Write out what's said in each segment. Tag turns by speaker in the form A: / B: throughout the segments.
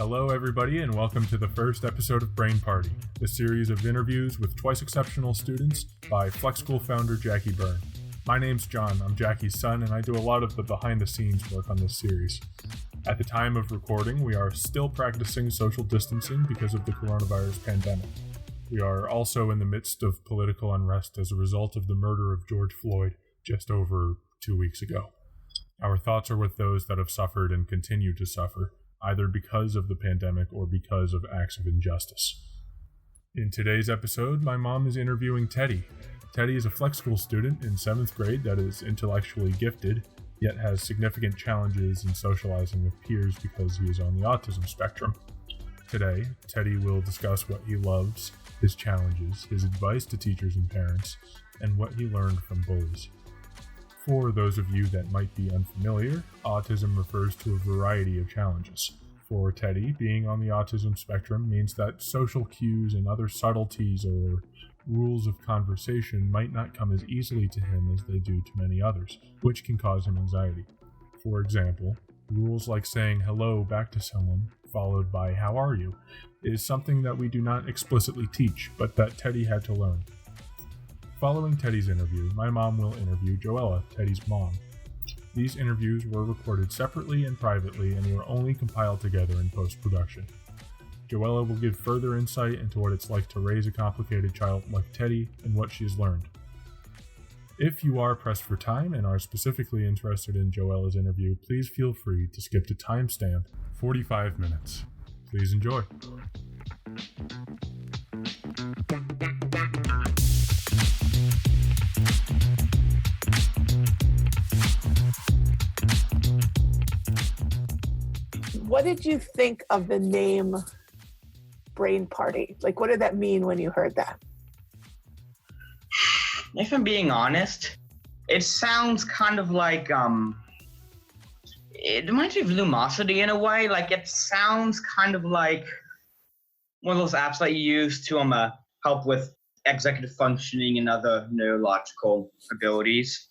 A: Hello, everybody, and welcome to the first episode of BrainParty, a series of interviews with twice exceptional students by Flex School founder Jacqui Byrne. My name's John, I'm Jacqui's son, and I do a lot of the behind-the-scenes work on this series. At the time of recording, we are still practicing social distancing because of the coronavirus pandemic. We are also in the midst of political unrest as a result of the murder of George Floyd just over 2 weeks ago. Our thoughts are with those that have suffered and continue to suffer, either because of the pandemic or because of acts of injustice. In today's episode, my mom is interviewing Teddy. Teddy is a Flex School student in 7th grade that is intellectually gifted, yet has significant challenges in socializing with peers because he is on the autism spectrum. Today, Teddy will discuss what he loves, his challenges, his advice to teachers and parents, and what he learned from bullies. For those of you that might be unfamiliar, autism refers to a variety of challenges. For Teddy, being on the autism spectrum means that social cues and other subtleties or rules of conversation might not come as easily to him as they do to many others, which can cause him anxiety. For example, rules like saying hello back to someone, followed by how are you, is something that we do not explicitly teach, but that Teddy had to learn. Following Teddy's interview, my mom will interview Joella, Teddy's mom. These interviews were recorded separately and privately and were only compiled together in post-production. Joella will give further insight into what it's like to raise a complicated child like Teddy and what she has learned. If you are pressed for time and are specifically interested in Joella's interview, please feel free to skip to timestamp 45 minutes. Please enjoy.
B: What did you think of the name BrainParty? Like, what did that mean when you heard that?
C: If I'm being honest, it sounds kind of like, it reminds me of Lumosity in a way. Like, it sounds kind of like one of those apps that you use to help with executive functioning and other neurological abilities.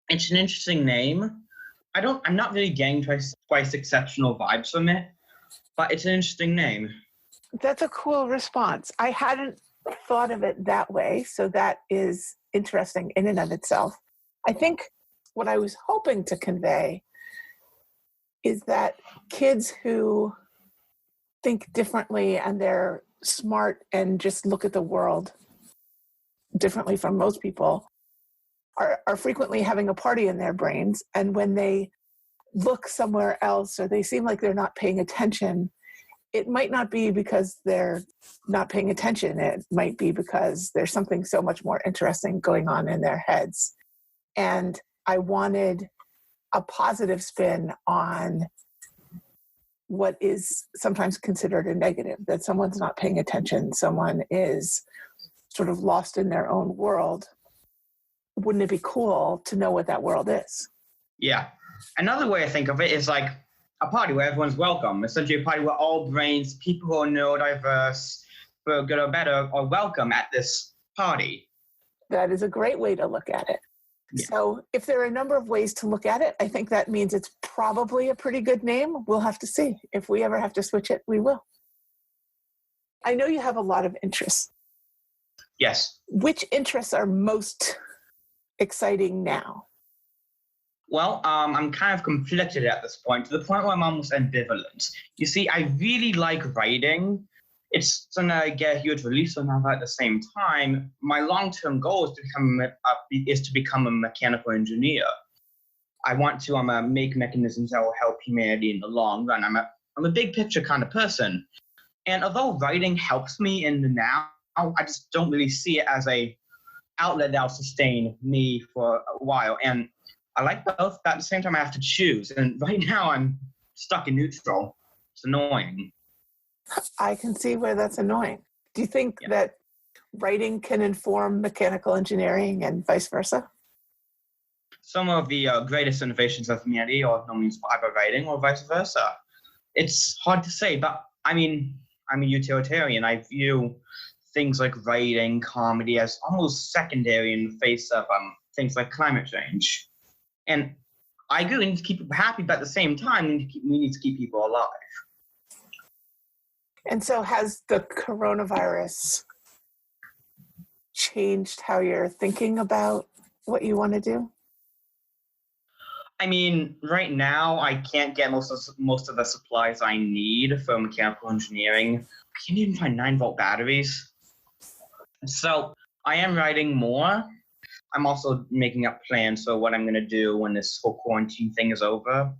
C: It's an interesting name. I'm not really getting twice exceptional vibes from it, but it's an interesting name.
B: That's a cool response. I hadn't thought of it that way, so that is interesting in and of itself. I think what I was hoping to convey is that kids who think differently and they're smart and just look at the world differently from most people are frequently having a party in their brains, and when they look somewhere else or they seem like they're not paying attention, it might not be because they're not paying attention. It might be because there's something so much more interesting going on in their heads. And I wanted a positive spin on what is sometimes considered a negative, that someone's not paying attention, someone is sort of lost in their own world. Wouldn't it be cool to know what that world is?
C: Yeah. Another way I think of it is like a party where everyone's welcome. Essentially a party where all brains, people who are neurodiverse, for good or better, are welcome at this party.
B: That is a great way to look at it. Yeah. So if there are a number of ways to look at it, I think that means it's probably a pretty good name. We'll have to see. If we ever have to switch it, we will. I know you have a lot of interests.
C: Yes.
B: Which interests are most exciting now?
C: Well, I'm kind of conflicted at this point, to the point where I'm almost ambivalent. You see, I really like writing. It's something I get a huge release on, but at the same time, my long-term goal is to become a mechanical engineer. I want to make mechanisms that will help humanity in the long run. I'm a big picture kind of person. And although writing helps me in the now, I just don't really see it as a outlet that will sustain me for a while. And I like both, but at the same time I have to choose. And right now I'm stuck in neutral. It's annoying.
B: I can see where that's annoying. Do you think that writing can inform mechanical engineering and vice versa?
C: Some of the greatest innovations of humanity are normally inspired by writing or vice versa. It's hard to say, but I mean, I'm a utilitarian. I view things like writing, comedy as almost secondary in the face of things like climate change. And I agree, we need to keep people happy, but at the same time, we need to keep people alive.
B: And so has the coronavirus changed how you're thinking about what you want to do?
C: I mean, right now I can't get most of the supplies I need for mechanical engineering. I can't even find 9-volt batteries. So I am writing more. I'm also making up plans for what I'm going to do when this whole quarantine thing is over.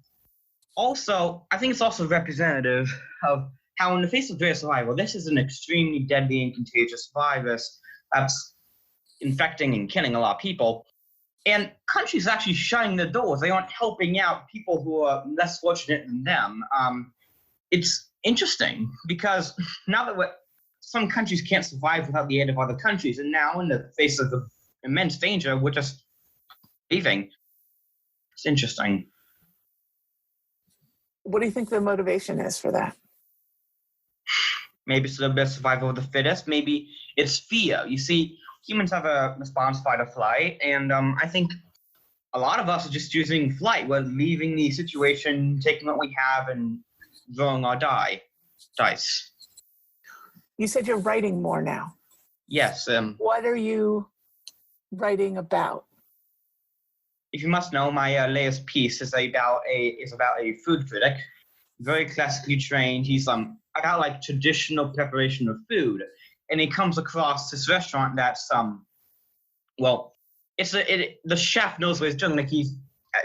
C: Also, I think it's also representative of how in the face of greater survival, this is an extremely deadly and contagious virus that's infecting and killing a lot of people. And countries are actually shutting their doors. They aren't helping out people who are less fortunate than them. It's interesting because now that some countries can't survive without the aid of other countries, and now in the face of the immense danger, we're just leaving. It's interesting.
B: What do you think the motivation is for that?
C: Maybe it's a little bit of survival of the fittest. Maybe it's fear. You see, humans have a response fight or flight, and I think a lot of us are just choosing flight. We're leaving the situation, taking what we have, and rolling our dice.
B: You said you're writing more now.
C: Yes.
B: What are you writing about?
C: If you must know, my latest piece is about a food critic, very classically trained. He's about like traditional preparation of food, and he comes across this restaurant that's the chef knows what he's doing. Like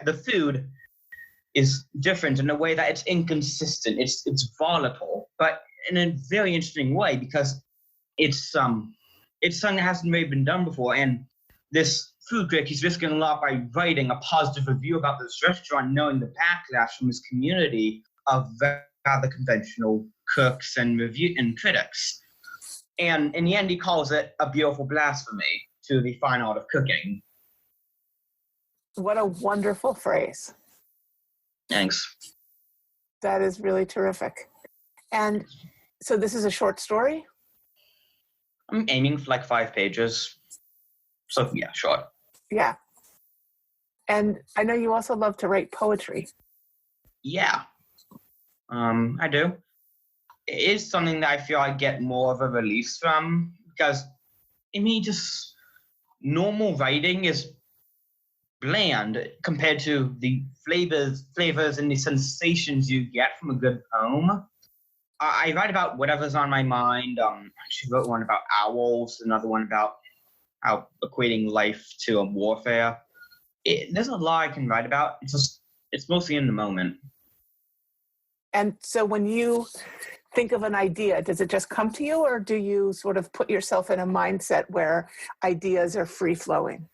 C: the food is different in a way that it's inconsistent. It's volatile, but in a very interesting way because it's something that hasn't really been done before. And this food critic, he's risking a lot by writing a positive review about this restaurant, knowing the backlash from his community of rather conventional cooks and critics. And in the end, he calls it a beautiful blasphemy to the fine art of cooking.
B: What a wonderful phrase.
C: Thanks.
B: That is really terrific. And so this is a short story?
C: I'm aiming for like 5 pages. So yeah, short.
B: Yeah. And I know you also love to write poetry.
C: Yeah. I do. It is something that I feel I get more of a release from because, I mean, just normal writing is bland compared to the flavors and the sensations you get from a good poem. I write about whatever's on my mind. I actually wrote one about owls, another one about how equating life to a warfare. There's a lot I can write about. It's mostly in the moment.
B: And so when you think of an idea, does it just come to you, or do you sort of put yourself in a mindset where ideas are free-flowing?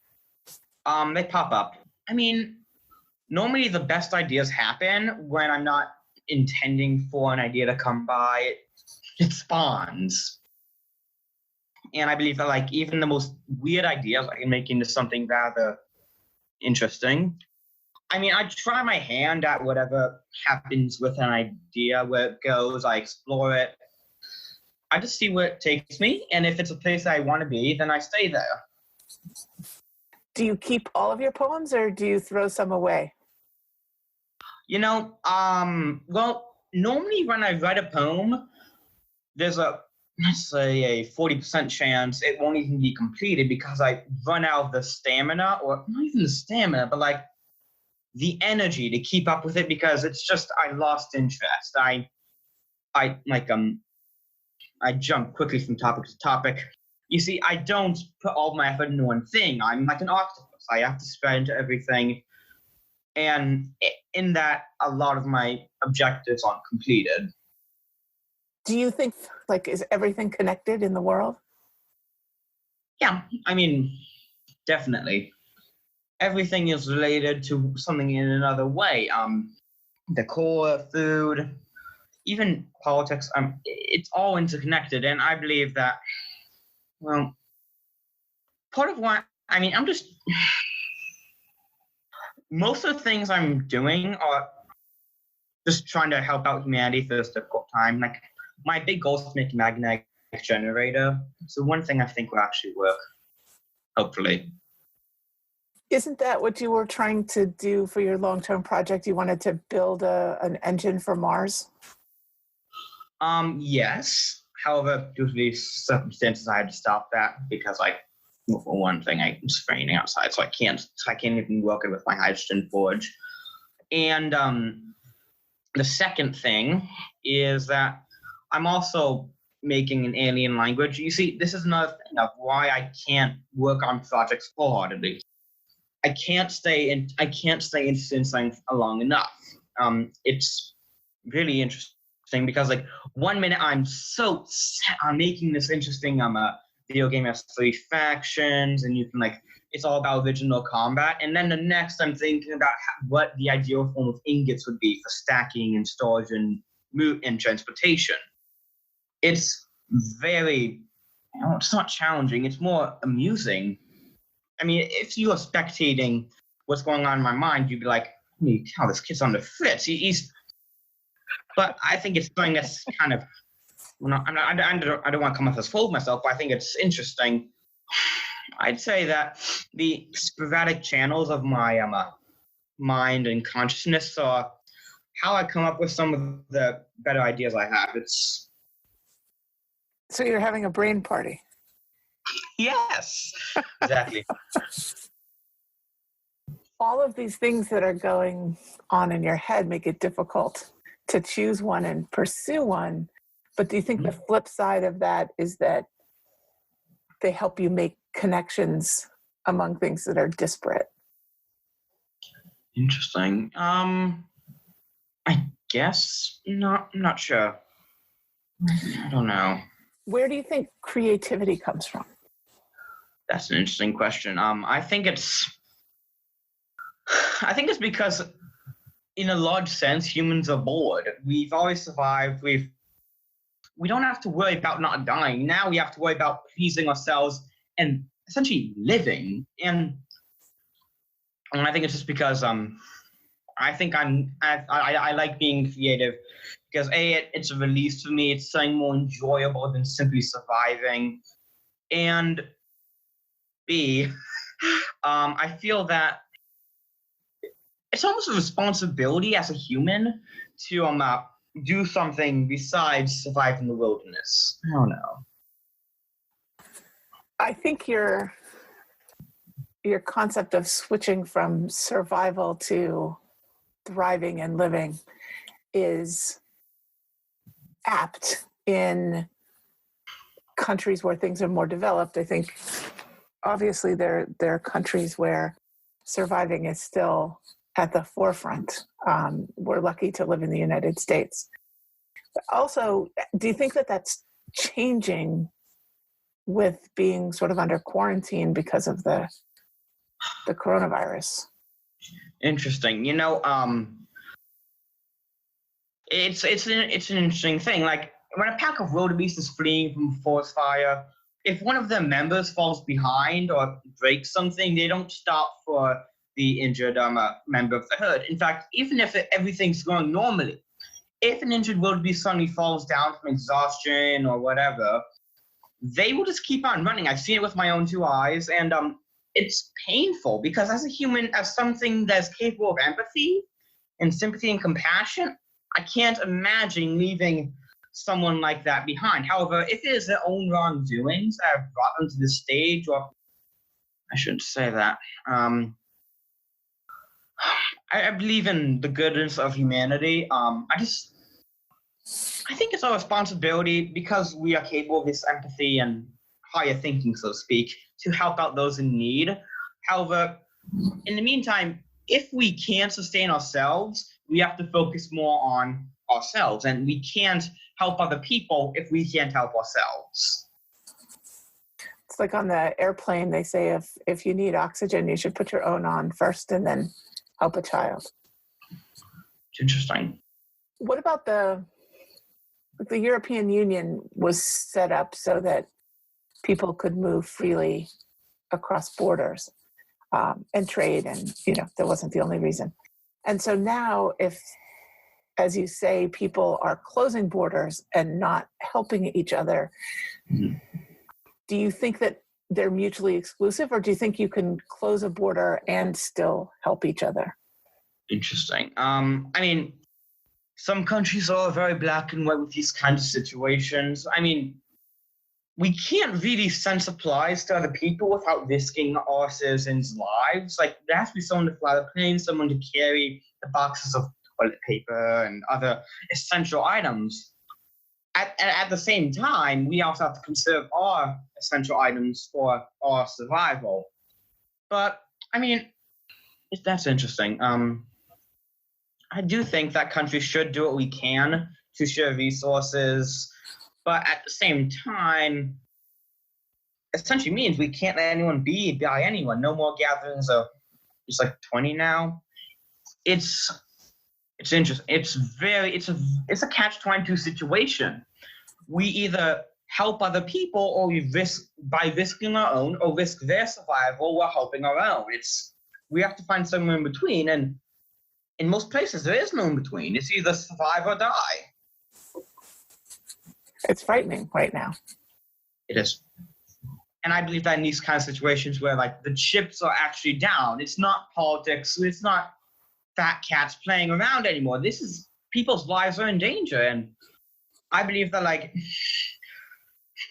C: They pop up. I mean, normally the best ideas happen when I'm not intending for an idea to come by. It spawns. And I believe that like even the most weird ideas I can make into something rather interesting. I mean, I try my hand at whatever happens with an idea, where it goes, I explore it. I just see where it takes me, and if it's a place I want to be, then I stay there.
B: Do you keep all of your poems, or do you throw some away?
C: You know, well, normally when I write a poem, there's let's say a 40% chance it won't even be completed because I run out of the stamina, or not even the stamina, but like the energy to keep up with it because it's just I lost interest. I jump quickly from topic to topic. You see, I don't put all my effort into one thing. I'm like an octopus. I have to spread into everything. And in that, a lot of my objectives aren't completed.
B: Do you think, like, is everything connected in the world?
C: Yeah, I mean, definitely. Everything is related to something in another way. Decor, food, even politics. It's all interconnected, and I believe that. Well, part of why I'm just. Most of the things I'm doing are just trying to help out humanity for this difficult time. Like my big goal is to make a magnetic generator. So one thing I think will actually work. Hopefully.
B: Isn't that what you were trying to do for your long-term project? You wanted to build an engine for Mars?
C: Yes. However, due to these circumstances, I had to stop that because, for one thing, it's raining outside, so I can't even work it with my hydrogen forge. And the second thing is that I'm also making an alien language. You see, this is another thing of why I can't work on projects wholeheartedly. I can't stay interested in something long enough. It's really interesting because 1 minute I'm so set on making this interesting video game has 3 factions and you can it's all about original combat, and then the next I'm thinking about what the ideal form of ingots would be for stacking and storage and transportation. It's very, it's not challenging, it's more amusing. I mean, if you are spectating what's going on in my mind, you'd be like, holy cow, this kid's on the fritz. But I think it's something that's kind of, I don't want to come off as full of myself, but I think it's interesting. I'd say that the sporadic channels of my mind and consciousness are how I come up with some of the better ideas I have.
B: So you're having a brain party.
C: Yes, exactly.
B: All of these things that are going on in your head make it difficult to choose one and pursue one. But do you think the flip side of that is that they help you make connections among things that are disparate?
C: Interesting. I guess not. I'm not sure. I don't know.
B: Where do you think creativity comes from?
C: That's an interesting question. I think it's because, in a large sense, humans are bored. We've always survived. We don't have to worry about not dying. Now we have to worry about pleasing ourselves and essentially living. And I think it's just because I think I like being creative because it's a release for me. It's something more enjoyable than simply surviving, and B, I feel that it's almost a responsibility as a human to do something besides survive in the wilderness. I don't know.
B: I think your concept of switching from survival to thriving and living is apt in countries where things are more developed. I think obviously there are countries where surviving is still at the forefront. We're lucky to live in the United States. But also, do you think that that's changing with being sort of under quarantine because of the coronavirus?
C: Interesting. It's an interesting thing. When a pack of wildebeest is fleeing from a forest fire, if one of their members falls behind or breaks something, they don't stop for the injured member of the herd. In fact, even if everything's going normally, if an injured wildebeest suddenly falls down from exhaustion or whatever, they will just keep on running. I've seen it with my own 2 eyes, and it's painful because as a human, as something that's capable of empathy and sympathy and compassion, I can't imagine leaving someone like that behind. However, if it is their own wrongdoings that have brought them to this stage, or I shouldn't say that, I believe in the goodness of humanity. I think it's our responsibility, because we are capable of this empathy and higher thinking, so to speak, to help out those in need. However, in the meantime, if we can't sustain ourselves, we have to focus more on ourselves, and we can't help other people if we can't help ourselves.
B: It's like on the airplane, they say if you need oxygen, you should put your own on first and then help a child.
C: It's interesting.
B: What about the European Union was set up so that people could move freely across borders and trade, and that wasn't the only reason. And so now, if, as you say, people are closing borders and not helping each other, do you think that they're mutually exclusive, or do you think you can close a border and still help each other?
C: Interesting. I mean, some countries are very black and white with these kinds of situations. I mean, we can't really send supplies to other people without risking our citizens' lives. Like, there has to be someone to fly the plane, someone to carry the boxes of toilet paper and other essential items. At the same time, we also have to conserve our essential items for our survival. But, I mean, that's interesting. I do think that countries should do what we can to share resources, but at the same time, essentially means we can't let anyone be by anyone. No more gatherings of it's like 20 now. It's interesting. It's a catch-22 situation. We either help other people, or we risk by risking our own, or risk their survival while helping our own. We have to find somewhere in between, and in most places there is no in between. It's either survive or die.
B: It's frightening right now.
C: It is. And I believe that in these kind of situations where like the chips are actually down, it's not politics, it's not fat cats playing around anymore. This is people's lives are in danger. And I believe that, like,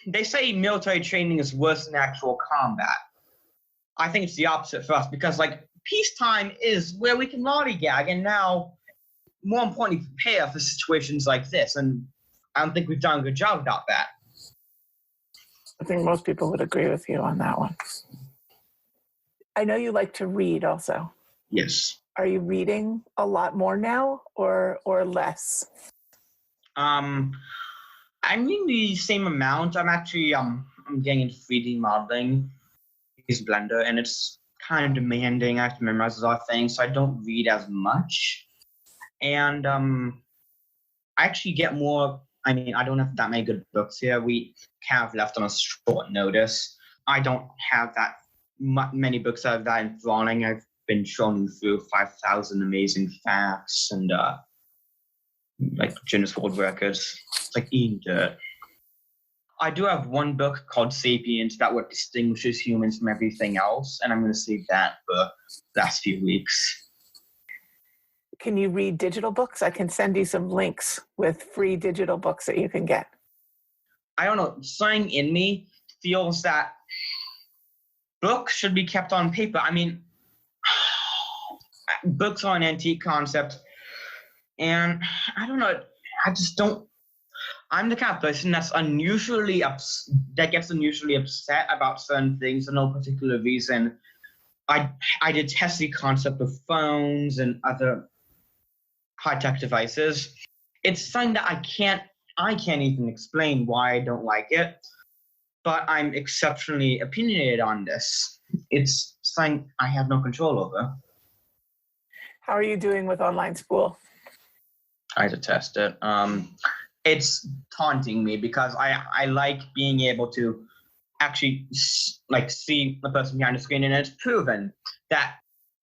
C: they say military training is worse than actual combat. I think it's the opposite for us, because like peacetime is where we can lollygag, and now more importantly prepare for situations like this. And I don't think we've done a good job about that.
B: I think most people would agree with you on that one. I know you like to read also.
C: Yes.
B: Are you reading a lot more now or less?
C: I'm reading the same amount. I'm actually I'm getting into 3D modeling. Use Blender, and it's kind of demanding. I have to memorize a lot of things, so I don't read as much. And I actually get more. I mean, I don't have that many good books here. We have left on a short notice. I don't have that many books that are that enthralling. I've been scrolling through 5,000 amazing facts and like Guinness World Records. It's like eating dirt. I do have one book called Sapiens that what distinguishes humans from everything else, and I'm going to save that for the last few weeks.
B: Can you read digital books? I can send you some links with free digital books that you can get.
C: I don't know. Something in me feels that books should be kept on paper. I mean, books are an antique concept, and I don't know. I just don't. I'm the kind of person that gets unusually upset about certain things for no particular reason. I detest the concept of phones and other high-tech devices. It's something that I can't even explain why I don't like it, but I'm exceptionally opinionated on this. It's something I have no control over.
B: How are you doing with online school?
C: I detest it. It's taunting me because I like being able to actually like see the person behind the screen, and it's proven that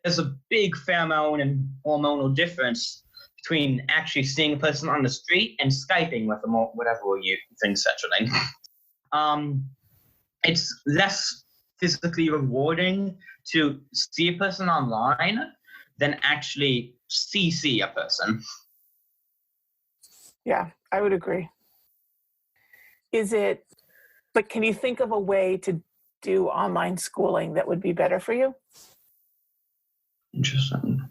C: there's a big pheromone and hormonal difference between actually seeing a person on the street and Skyping with them or whatever you think scheduling. It's less physically rewarding to see a person online than actually see a person.
B: Yeah, I would agree. But can you think of a way to do online schooling that would be better for you?
C: Interesting.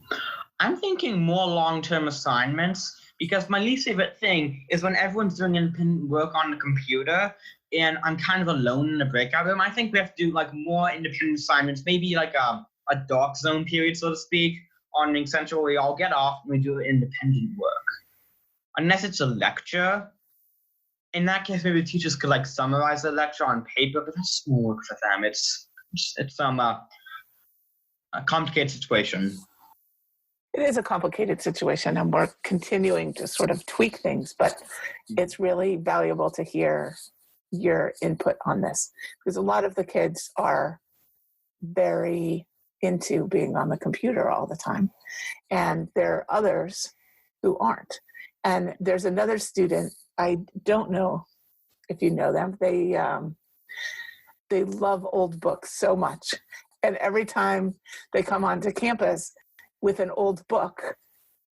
C: I'm thinking more long-term assignments, because my least favorite thing is when everyone's doing independent work on the computer and I'm kind of alone in the breakout room. I think we have to do like more independent assignments, maybe like a dark zone period, so to speak, on Accenture, where we all get off and we do independent work. Unless it's a lecture. In that case, maybe teachers could like summarize the lecture on paper, but that's small work for them. It's a complicated situation.
B: It is a complicated situation, and we're continuing to sort of tweak things, but it's really valuable to hear your input on this, because a lot of the kids are very into being on the computer all the time, and there are others who aren't. And there's another student, I don't know if you know them, they love old books so much, and every time they come onto campus with an old book,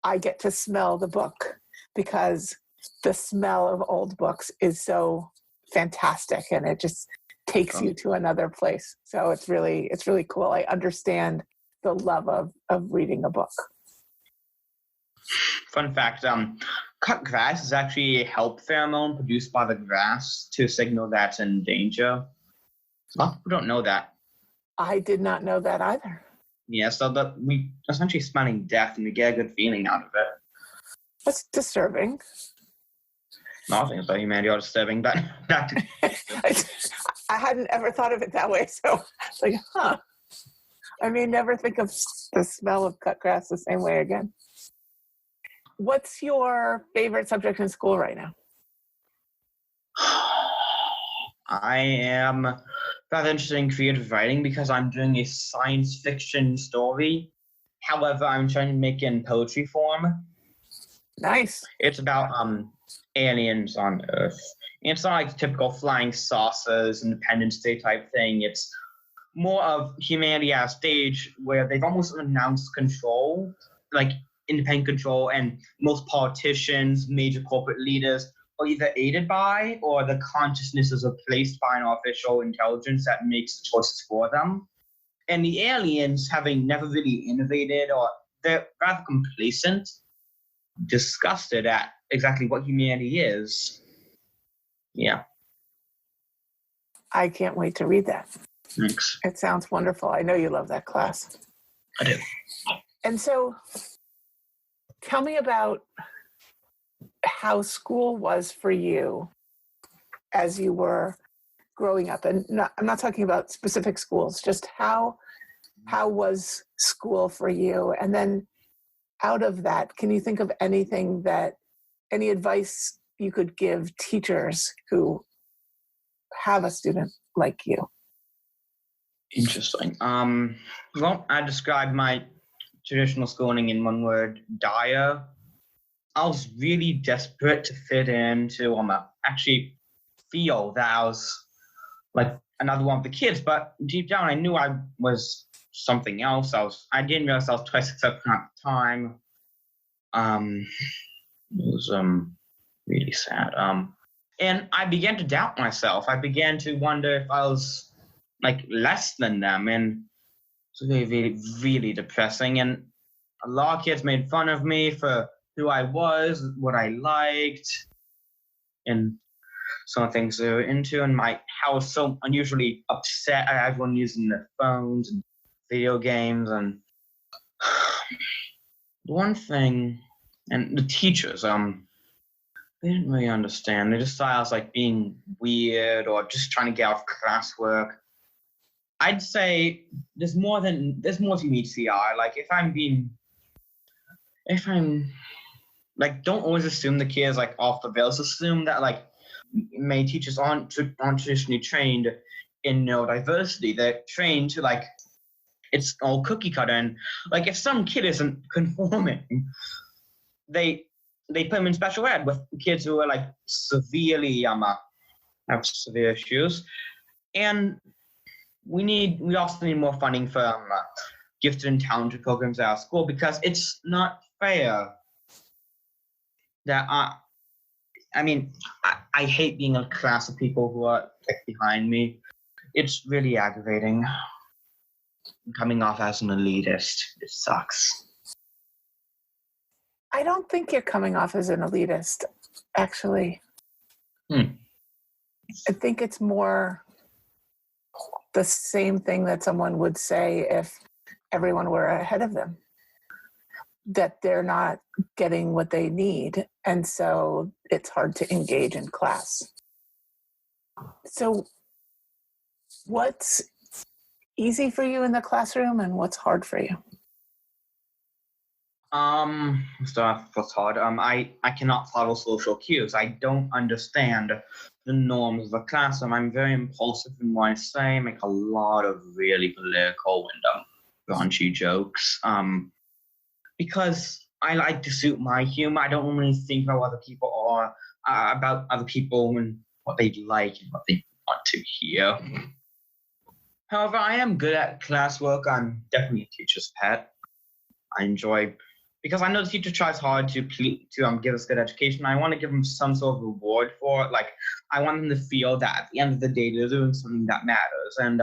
B: I get to smell the book. because the smell of old books is so fantastic, and it just takes you to another place. So it's really cool. I understand the love of reading a book.
C: Fun fact, cut grass is actually a help pheromone produced by the grass to signal that's in danger. A lot of people don't know that.
B: I did not know that either.
C: Yeah, so that we essentially smelling death and we get a good feeling out of it.
B: That's disturbing.
C: No, I think it's about humanity are disturbing, but
B: I hadn't ever thought of it that way. So it's like, I may never think of the smell of cut grass the same way again. What's your favorite subject in school right now?
C: I am rather interested in creative writing because I'm doing a science fiction story. However, I'm trying to make it in poetry form.
B: Nice.
C: It's about aliens on Earth. It's not like typical flying saucers, Independence Day type thing. It's more of humanity at a stage where they've almost announced control, like independent control, and most politicians, major corporate leaders are either aided by or the consciousness is replaced by an artificial intelligence that makes the choices for them. And the aliens, having never really innovated, or they're rather complacent, disgusted at exactly what humanity is. Yeah.
B: I can't wait to read that.
C: Thanks.
B: It sounds wonderful. I know you love that class.
C: I do.
B: And so tell me about how school was for you as you were growing up. And I'm not talking about specific schools, just how was school for you? And then out of that, can you think of any advice you could give teachers who have a student like you?
C: Interesting. Well, I described my traditional schooling in one word: dire. I was really desperate to fit in, to actually feel that I was like another one of the kids. But deep down, I knew I was something else. I didn't realize I was twice exceptional at the time. It was really sad. And I began to doubt myself. I began to wonder if I was like less than them, and it's really, really, really depressing. And a lot of kids made fun of me for who I was, what I liked, and some things they were into, and my house so unusually upset at everyone using their phones and video games. And one thing, and the teachers, they didn't really understand. They just thought I was like being weird or just trying to get off classwork. I'd say there's more to meet CR. Like if I'm like, don't always assume the kid is like off the rails. Assume that like many teachers aren't traditionally trained in neurodiversity. They're trained to like, it's all cookie cutter. And like if some kid isn't conforming, they put them in special ed with kids who are like severely have severe issues. And we also need more funding for gifted and talented programs at our school, because it's not fair that I hate being in a class of people who are like behind me. It's really aggravating. Coming off as an elitist, it sucks.
B: I don't think you're coming off as an elitist, actually. I think it's more the same thing that someone would say if everyone were ahead of them, that they're not getting what they need, and so it's hard to engage in class. So what's easy for you in the classroom and what's hard for you?
C: What's hard? I cannot follow social cues. I don't understand the norms of the classroom. I'm very impulsive in what I say. Make a lot of really political and raunchy jokes. Because I like to suit my humor. I don't really think about what other people are, about other people and what they like and what they want to hear. However, I am good at classwork. I'm definitely a teacher's pet. I enjoy because I know the teacher tries hard to give us good education. I want to give them some sort of reward for it. Like, I want them to feel that at the end of the day, they're doing something that matters. And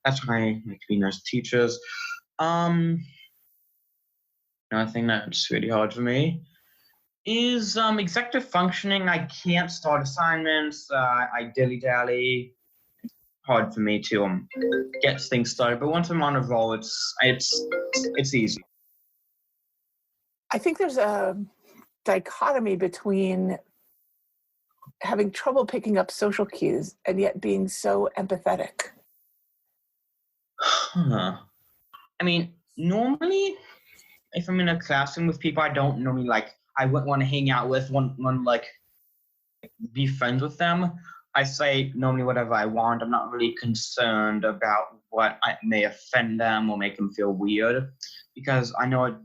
C: that's why I like to be nice teachers. Another thing that's really hard for me is executive functioning. I can't start assignments. I dilly-dally. Hard for me to get things started. But once I'm on a roll, it's easy.
B: I think there's a dichotomy between having trouble picking up social cues and yet being so empathetic.
C: I mean, normally, if I'm in a classroom with people I don't normally I wouldn't want to hang out with, want be friends with them, I say normally whatever I want. I'm not really concerned about what may offend them or make them feel weird, because I know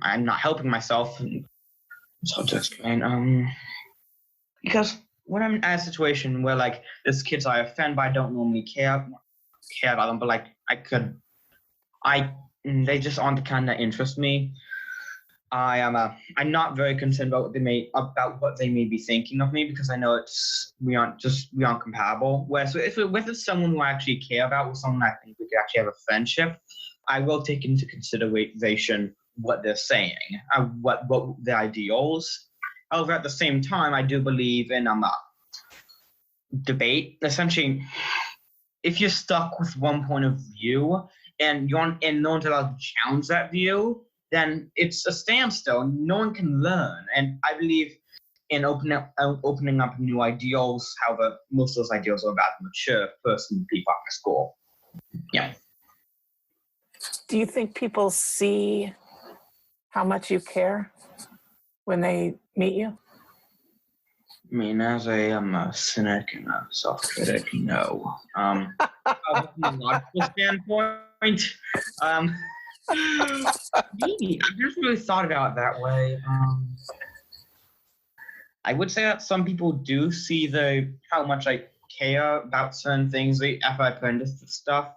C: I'm not helping myself. It's hard to explain. Because when I'm in a situation where there's kids I offend, but I don't normally care about them, but they just aren't the kind that interest me. I'm not very concerned about what they may be thinking of me, because I know we aren't compatible. Whereas if it's someone who I actually care about, or someone I think we could actually have a friendship, I will take into consideration what they're saying, what their ideals. However, at the same time, I do believe in debate. Essentially, if you're stuck with one point of view and no one's allowed to challenge that view, then it's a standstill. No one can learn. And I believe in opening up new ideals. However, most of those ideals are about mature person people after school. Yeah.
B: Do you think people see how much you care when they meet you?
C: I mean, as a cynic and a self-critic, no. From a logical standpoint, maybe. I've never really thought about it that way. I would say that some people do see how much I care about certain things, the effort I put into stuff.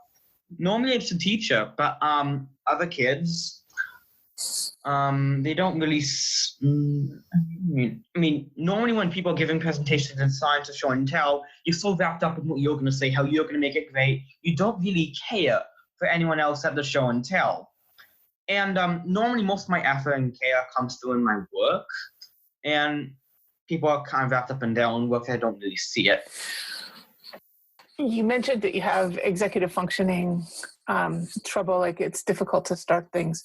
C: Normally it's the teacher, but other kids, they don't really. I mean, normally when people are giving presentations in science or show and tell, you're so wrapped up in what you're going to say, how you're going to make it great. You don't really care for anyone else at the show and tell. And normally most of my effort and care comes through in my work, and people are kind of wrapped up in their own work. I don't really see it.
B: You mentioned that you have executive functioning trouble, it's difficult to start things.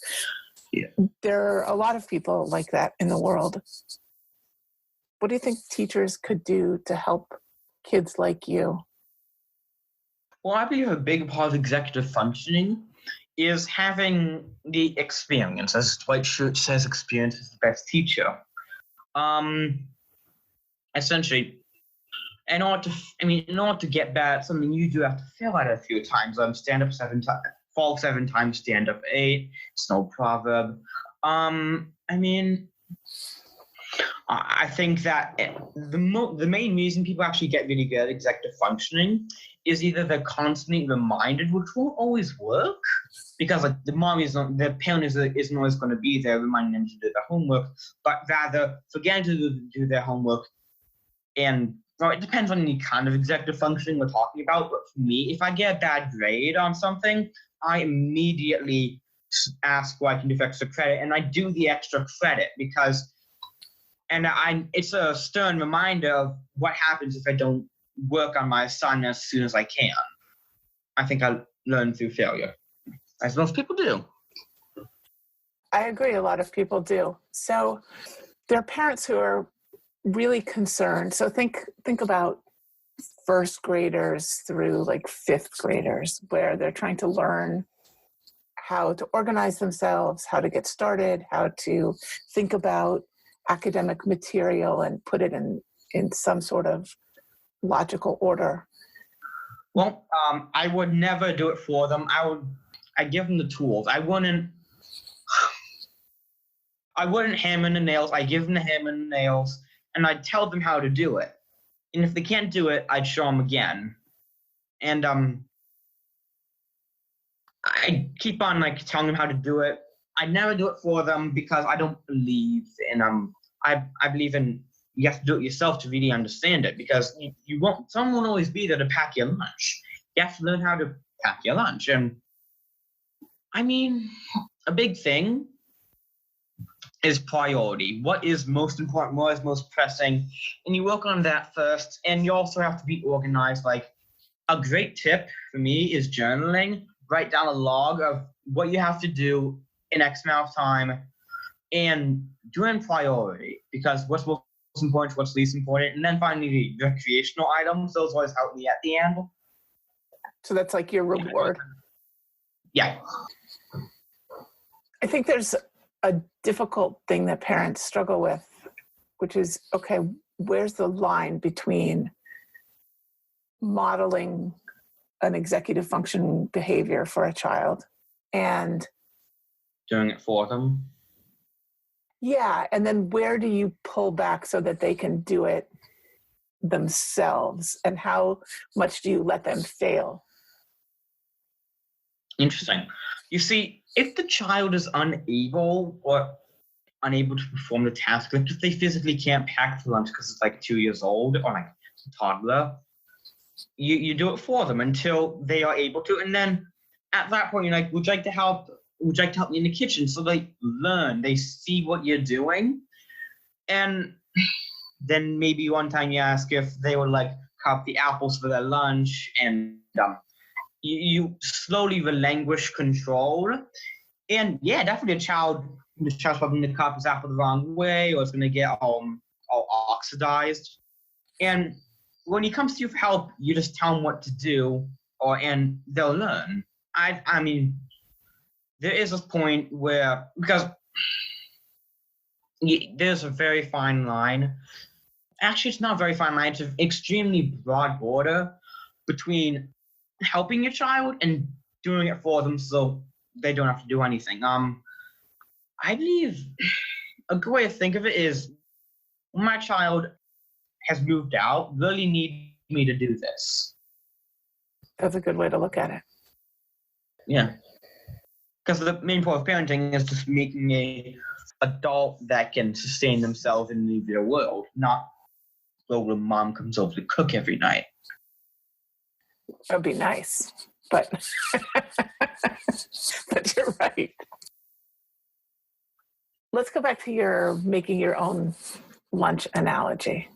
C: Yeah.
B: There are a lot of people like that in the world. What do you think teachers could do to help kids like you?
C: Well, I believe a big part of executive functioning is having the experience. As Dwight Schrute says, experience is the best teacher. Essentially, in order to get bad at something, you do have to fail at it a few times. Stand up 7 times, fall 7 times, stand up 8. It's no proverb. I think that the main reason people actually get really good at executive functioning is either they're constantly reminded, which won't always work, because the parent isn't always going to be there reminding them to do their homework, but rather forgetting to do their homework. And it depends on the kind of executive functioning we're talking about. But for me, if I get a bad grade on something, I immediately ask what I can do for extra credit, and I do the extra credit it's a stern reminder of what happens if I don't work on my assignment as soon as I can. I think I learn through failure, as most people do.
B: I agree, a lot of people do. So there are parents who are really concerned. So think about first graders through 5th graders, where they're trying to learn how to organize themselves, how to get started, how to think about academic material and put it in some sort of logical order.
C: Well, I would never do it for them. I give them the tools. I wouldn't hammer the nails. I give them the hammer and the nails, and I'd tell them how to do it. And if they can't do it, I'd show them again. And I keep on telling them how to do it I never do it for them because I don't believe in I believe in you have to do it yourself to really understand it, because you won't. Someone won't always be there to pack your lunch. You have to learn how to pack your lunch, and I mean, a big thing is priority. What is most important? What is most pressing? And you work on that first. And you also have to be organized. Like, a great tip for me is journaling. Write down a log of what you have to do in X amount of time, and do it in priority, because what's most important, what's least important, and then finally the recreational items. Those always help me at the end.
B: So that's like your reward.
C: Yeah.
B: I think there's a difficult thing that parents struggle with, which is, okay, where's the line between modeling an executive function behavior for a child and
C: doing it for them?
B: Yeah, and then where do you pull back so that they can do it themselves, and how much do you let them fail?
C: Interesting. You see, if the child is unable to perform the task, like if they physically can't pack the lunch because it's like 2 years old or like a toddler, you do it for them until they are able to. And then at that point, you're like, would you like to help? Would you like to help me in the kitchen? So they learn, they see what you're doing. And then maybe one time you ask if they would like cut up the apples for their lunch, and you slowly relinquish control. And yeah, definitely the child's probably going to cut his apple the wrong way, or it's going to get all oxidized. And when it comes to you for help, you just tell them what to do, and they'll learn. I mean, there is this point where, because there's a very fine line. Actually, it's not a very fine line. It's an extremely broad border between helping your child and doing it for them so they don't have to do anything. I believe a good way to think of it is, when my child has moved out, really need me to do this.
B: That's a good way to look at it.
C: Yeah. Because the main point of parenting is just making a adult that can sustain themselves in the real world, not when mom comes over to cook every night.
B: That would be nice, but but you're right. Let's go back to your making your own lunch analogy.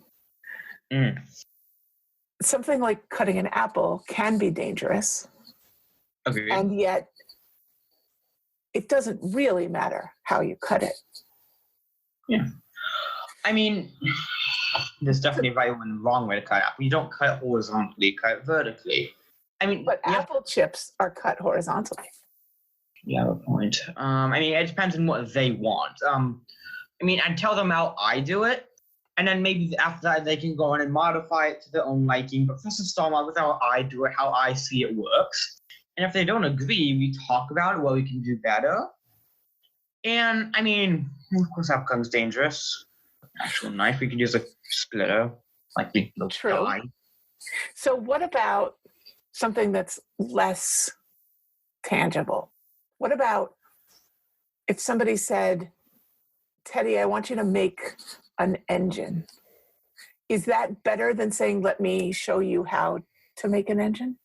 B: Something like cutting an apple can be dangerous.
C: Okay.
B: And yet it doesn't really matter how you cut it.
C: Yeah. I mean, there's definitely a right and wrong way to cut apple. You don't cut horizontally, cut it vertically. I mean,
B: but apple chips are cut horizontally.
C: You have a point. I mean, it depends on what they want. I mean, I tell them how I do it, and then maybe after that they can go on and modify it to their own liking. But first, start out with how I do it, how I see it works. And if they don't agree, we talk about what we can do better. And I mean, of course, that becomes dangerous. Actual knife, we can use a splitter, like the little die.
B: So what about something that's less tangible? What about if somebody said, Teddy, I want you to make an engine. Is that better than saying, let me show you how to make an engine?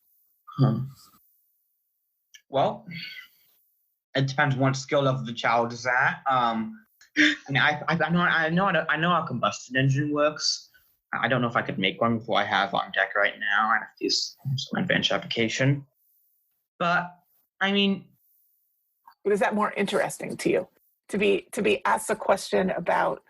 C: Well, it depends on what skill level the child is at. I mean, I know how combustion engine works. I don't know if I could make one before I have on deck right now. I have to use some advanced application. But I mean,
B: is that more interesting to you to be asked a question about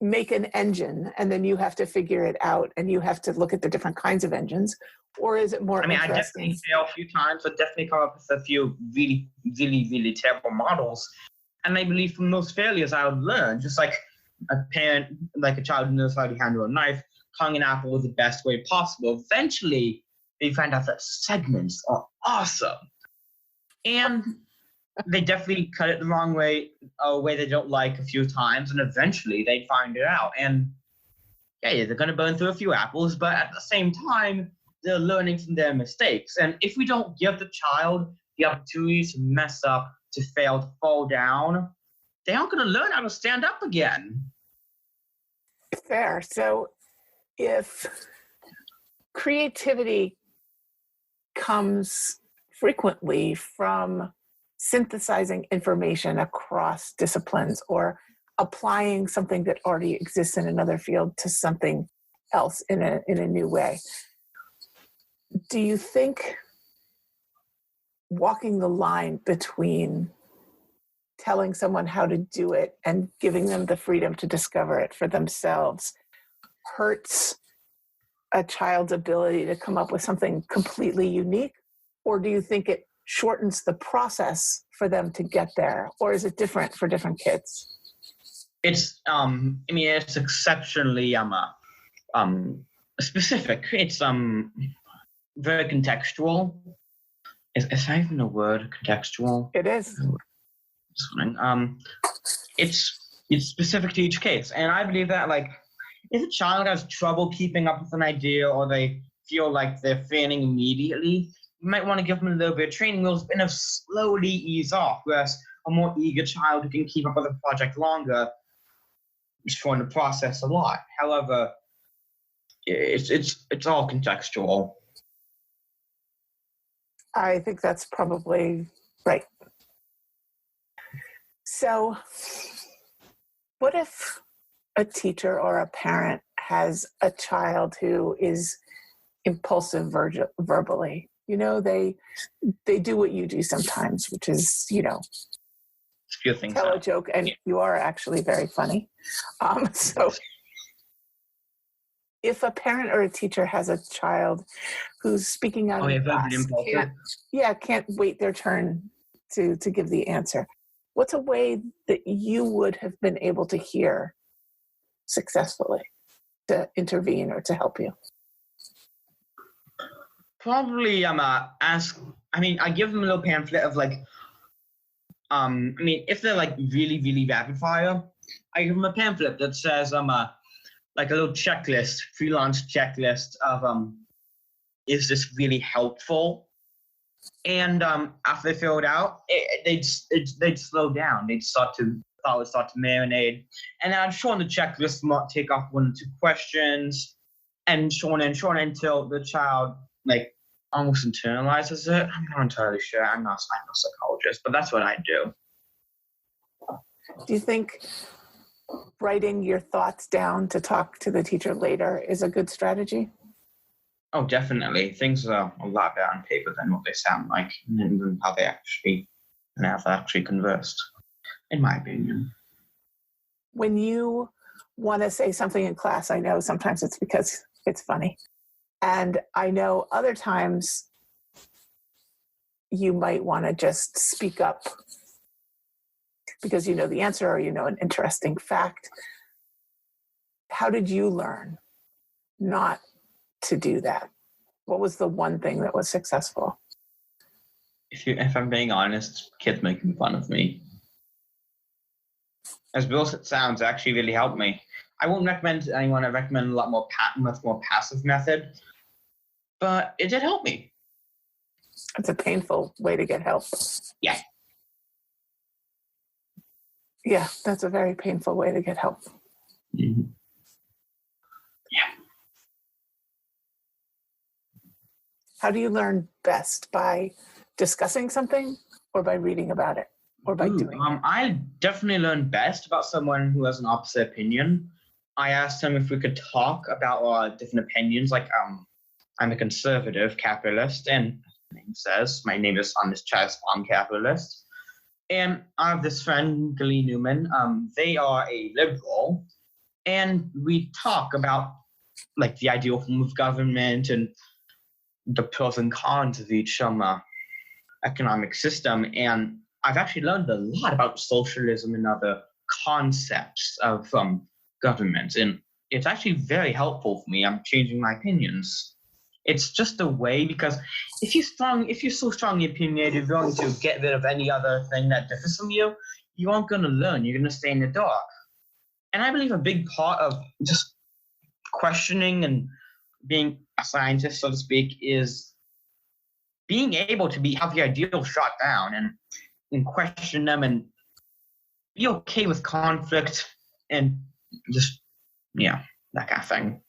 B: make an engine, and then you have to figure it out, and you have to look at the different kinds of engines, or is it more interesting?
C: I definitely fail a few times. I definitely come up with a few really, really, really terrible models. And I believe from those failures, I would learn, just like a parent, like a child who knows how to handle a knife, cutting an apple was the best way possible. Eventually, they find out that segments are awesome. And they definitely cut it the wrong way, a way they don't like a few times, and eventually they find it out. And yeah, they're going to burn through a few apples, but at the same time, they're learning from their mistakes. And if we don't give the child the opportunity to mess up, to fail, to fall down, they aren't going to learn how to stand up again.
B: Fair. So if creativity comes frequently from synthesizing information across disciplines or applying something that already exists in another field to something else in a new way, do you think walking the line between telling someone how to do it and giving them the freedom to discover it for themselves hurts a child's ability to come up with something completely unique? Or do you think it shortens the process for them to get there? Or is it different for different kids?
C: It's it's exceptionally specific. It's very contextual. Is that even a word? Contextual?
B: It is.
C: It's specific to each case, and I believe that if a child has trouble keeping up with an idea, or they feel like they're failing immediately, you might want to give them a little bit of training wheels and slowly ease off. Whereas a more eager child who can keep up with a project longer is showing the process a lot. However, it's all contextual.
B: I think that's probably right. So, what if a teacher or a parent has a child who is impulsive verbally? They do what you do sometimes, which is, tell a joke, and you are actually very funny. So if a parent or a teacher has a child who's speaking out in class, can't wait their turn to give the answer, what's a way that you would have been able to hear successfully to intervene or to help you?
C: Probably I give them a little pamphlet of if they're really, really rapid fire, I give them a pamphlet that says a little checklist, freelance checklist of is this really helpful? And after they fill it out, they'd slow down. They'd start to marinate. And then I'd show them the checklist, take off 1 or 2 questions, and show on until the child almost internalizes it. I'm not entirely sure. I'm not a psychologist, but that's what I do.
B: Do you think writing your thoughts down to talk to the teacher later is a good strategy?
C: Oh, definitely. Things are a lot better on paper than what they sound like, and how they actually conversed, in my opinion.
B: When you want to say something in class, I know sometimes it's because it's funny. And I know other times you might want to just speak up because you know the answer or you know an interesting fact. How did you learn not to do that? What was the one thing that was successful?
C: If I'm being honest, kids making fun of me. As real as it sounds, it actually really helped me. I won't recommend to anyone. I recommend a much more passive method. But it did help me.
B: It's a painful way to get help.
C: Yeah.
B: Yeah, that's a very painful way to get help.
C: Mm-hmm. Yeah.
B: How do you learn best? By discussing something or by reading about it or by doing it?
C: I definitely learn best about someone who has an opposite opinion. I asked them if we could talk about our different opinions, I'm a conservative capitalist, and my name says my name is on this child's farm capitalist. And I have this friend, Glee Newman. They are a liberal, and we talk about the ideal form of government and the pros and cons of each economic system. And I've actually learned a lot about socialism and other concepts of government, and it's actually very helpful for me. I'm changing my opinions. It's just a way, because if you're so strongly opinionated, you're going to get rid of any other thing that differs from you, you aren't going to learn. You're going to stay in the dark. And I believe a big part of just questioning and being a scientist, so to speak, is being able to have your ideals shot down. And and question them and be okay with conflict and just, that kind of thing.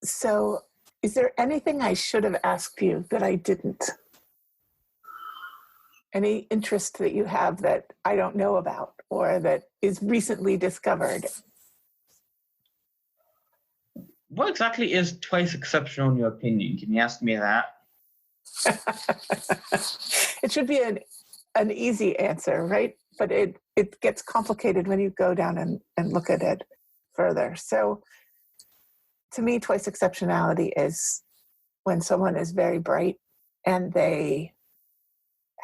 B: So, is there anything I should have asked you that I didn't? Any interest that you have that I don't know about or that is recently discovered?
C: What exactly is twice exceptional in your opinion? Can you ask me that?
B: It should be an easy answer, right? But it gets complicated when you go down and look at it further. So to me, twice exceptionality is when someone is very bright and they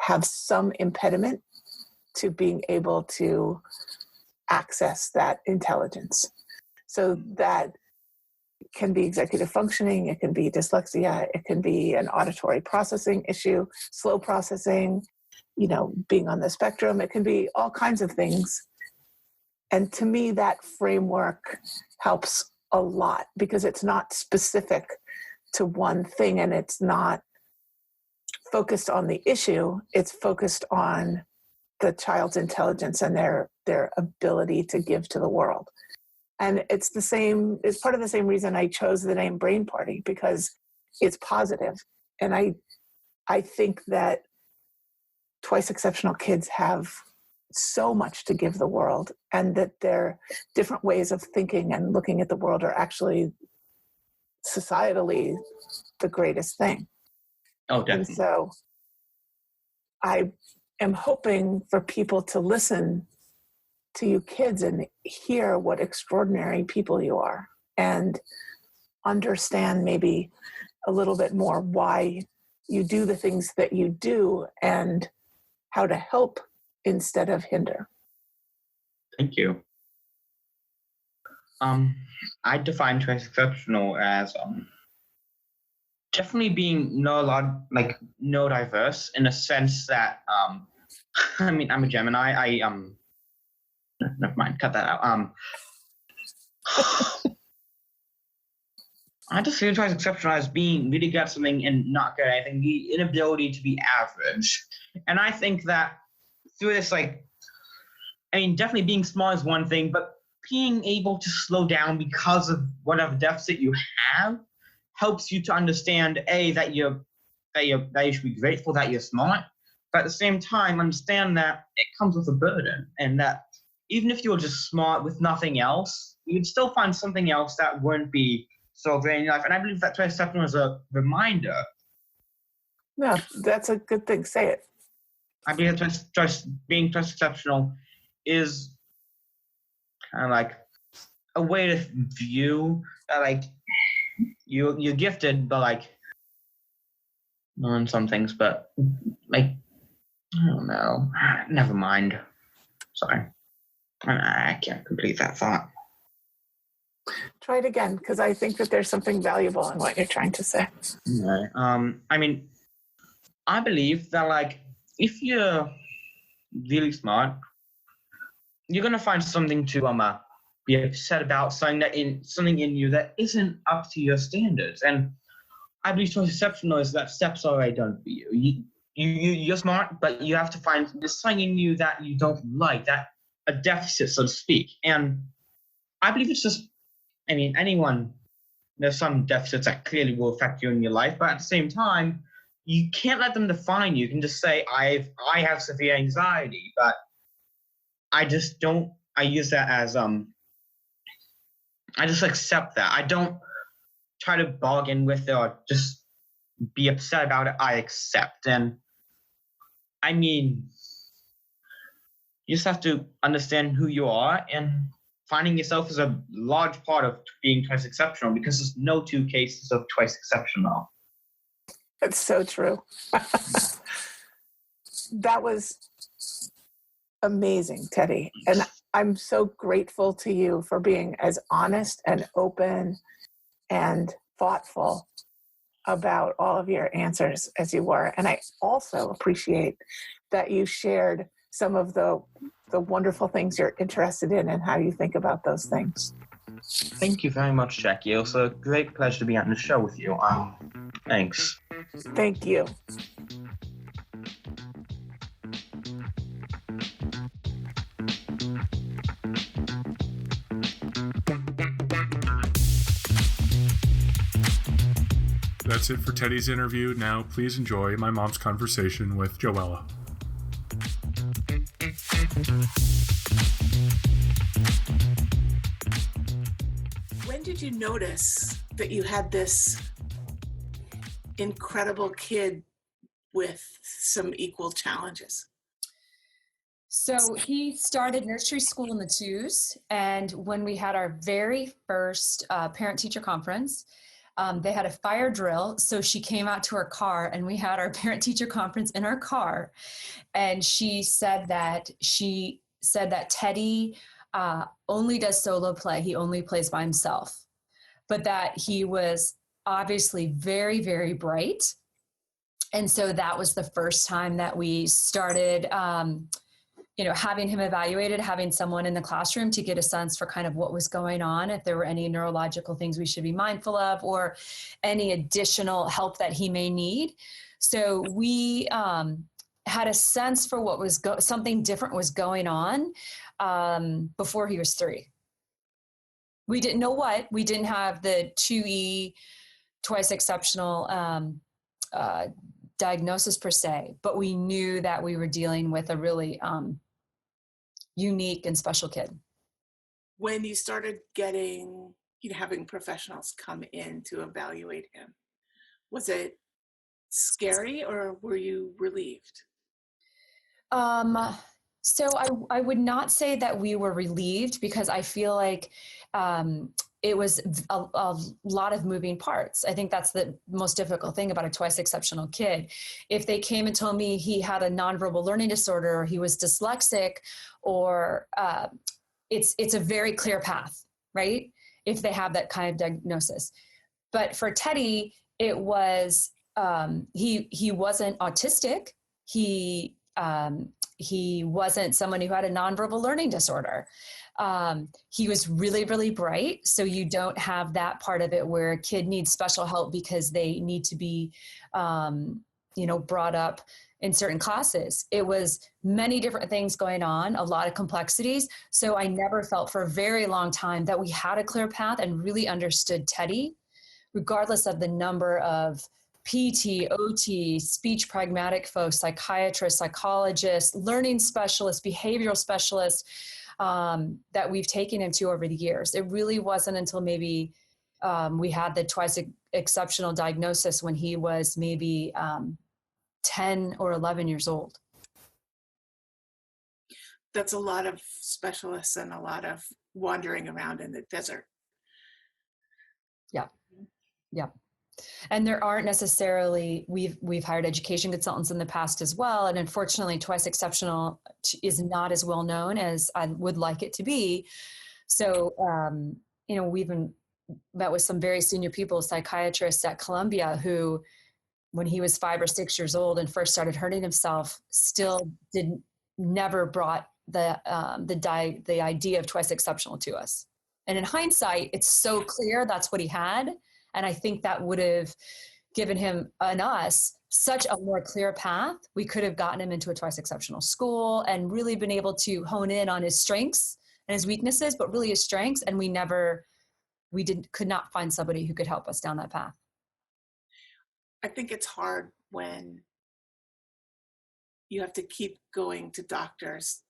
B: have some impediment to being able to access that intelligence. So that can be executive functioning, it can be dyslexia, it can be an auditory processing issue, slow processing, being on the spectrum, it can be all kinds of things. And to me, that framework helps a lot because it's not specific to one thing and it's not focused on the issue, it's focused on the child's intelligence and their ability to give to the world. And it's part of the same reason I chose the name BrainParty, because it's positive. And I think that twice exceptional kids have so much to give the world, and that their different ways of thinking and looking at the world are actually societally the greatest thing.
C: Oh, definitely.
B: And so I am hoping for people to listen to you kids and hear what extraordinary people you are and understand maybe a little bit more why you do the things that you do and how to help instead of hinder.
C: Thank you. I define twice exceptional as definitely being neurodiverse in a sense that I'm a Gemini. Never mind, cut that out. I just see twice exceptional as being really good at something and not good at anything, the inability to be average. And I think that through this, definitely being smart is one thing, but being able to slow down because of whatever deficit you have helps you to understand that you should be grateful that you're smart, but at the same time understand that it comes with a burden, and that even if you're just smart with nothing else, you'd still find something else that wouldn't be so great in your life. And I believe that twice exceptional is a reminder.
B: No, that's a good thing. Say it.
C: I believe that being twice exceptional is kind of like a way to view that, you're gifted, but on some things, but I don't know. Never mind. Sorry, I can't complete that thought.
B: Try it again, because I think that there's something valuable in what you're trying to say.
C: Okay. I believe that if you're really smart, you're gonna find something to be upset about, something in you that isn't up to your standards. And I believe twice exceptional is that steps are already done for you. You're smart, but you have to find there's something in you that you don't like, that a deficit, so to speak. And I believe it's just, there's some deficits that clearly will affect you in your life, but at the same time, you can't let them define you. You can just say, I have severe anxiety, but I use that as, I just accept that. I don't try to bargain with it or just be upset about it. I accept. And you just have to understand who you are, and finding yourself is a large part of being twice exceptional, because there's no two cases of twice exceptional.
B: That's so true. That was amazing, Teddy. And I'm so grateful to you for being as honest and open and thoughtful about all of your answers as you were. And I also appreciate that you shared some of the wonderful things you're interested in and how you think about those things.
C: Thank you very much, Jacqui. It was a great pleasure to be on the show with you. Thanks.
B: Thank you.
A: That's it for Teddy's interview. Now, please enjoy my mom's conversation with Joella.
B: When did you notice that you had this incredible kid with some equal challenges?
D: So he started nursery school in the twos. And when we had our very first parent-teacher conference, they had a fire drill. So she came out to her car and we had our parent-teacher conference in our car. And she said that Teddy only does solo play. He only plays by himself, but that he was obviously very, very bright. And so that was the first time that we started, having him evaluated, having someone in the classroom to get a sense for kind of what was going on, if there were any neurological things we should be mindful of or any additional help that he may need. So we had a sense for what was something different was going on before he was 3. We didn't know what. We didn't have the 2E twice exceptional diagnosis per se, but we knew that we were dealing with a really unique and special kid.
B: When you started having professionals come in to evaluate him, was it scary or were you relieved?
D: So I would not say that we were relieved because I feel like it was a lot of moving parts. I think that's the most difficult thing about a twice exceptional kid. If they came and told me he had a nonverbal learning disorder or he was dyslexic or it's a very clear path, right? If they have that kind of diagnosis. But for Teddy, it was, he wasn't autistic. He wasn't someone who had a nonverbal learning disorder. He was really, really bright. So you don't have that part of it where a kid needs special help because they need to be, brought up in certain classes. It was many different things going on, a lot of complexities. So I never felt for a very long time that we had a clear path and really understood Teddy, regardless of the number of PT, OT, speech pragmatic folks, psychiatrists, psychologists, learning specialists, behavioral specialists that we've taken him to over the years. It really wasn't until maybe we had the twice exceptional diagnosis when he was maybe 10 or 11 years old.
B: That's a lot of specialists and a lot of wandering around in the desert.
D: Yeah. Yeah. And there aren't necessarily, we've hired education consultants in the past as well. And unfortunately, twice exceptional is not as well known as I would like it to be. So, we've met with some very senior people, psychiatrists at Columbia, who, when he was 5 or 6 years old and first started hurting himself, still never brought the idea of twice exceptional to us. And in hindsight, it's so clear that's what he had. And I think that would have given him and us such a more clear path. We could have gotten him into a twice exceptional school and really been able to hone in on his strengths and his weaknesses, but really his strengths. And could not find somebody who could help us down that path.
B: I think it's hard when you have to keep going to doctors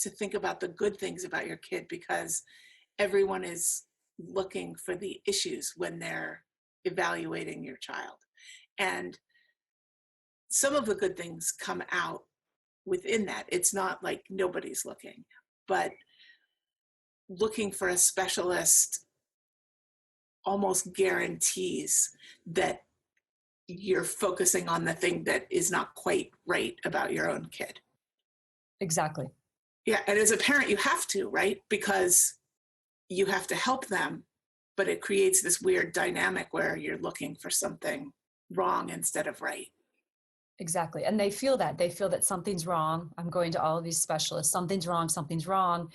B: to think about the good things about your kid, because everyone is looking for the issues when they're evaluating your child. And some of the good things come out within that. It's not like nobody's looking, but looking for a specialist almost guarantees that you're focusing on the thing that is not quite right about your own kid.
D: Exactly.
B: Yeah, and as a parent, you have to, right? Because you have to help them, but it creates this weird dynamic where you're looking for something wrong instead of right.
D: Exactly. And they feel that something's wrong. I'm going to all of these specialists. Something's wrong.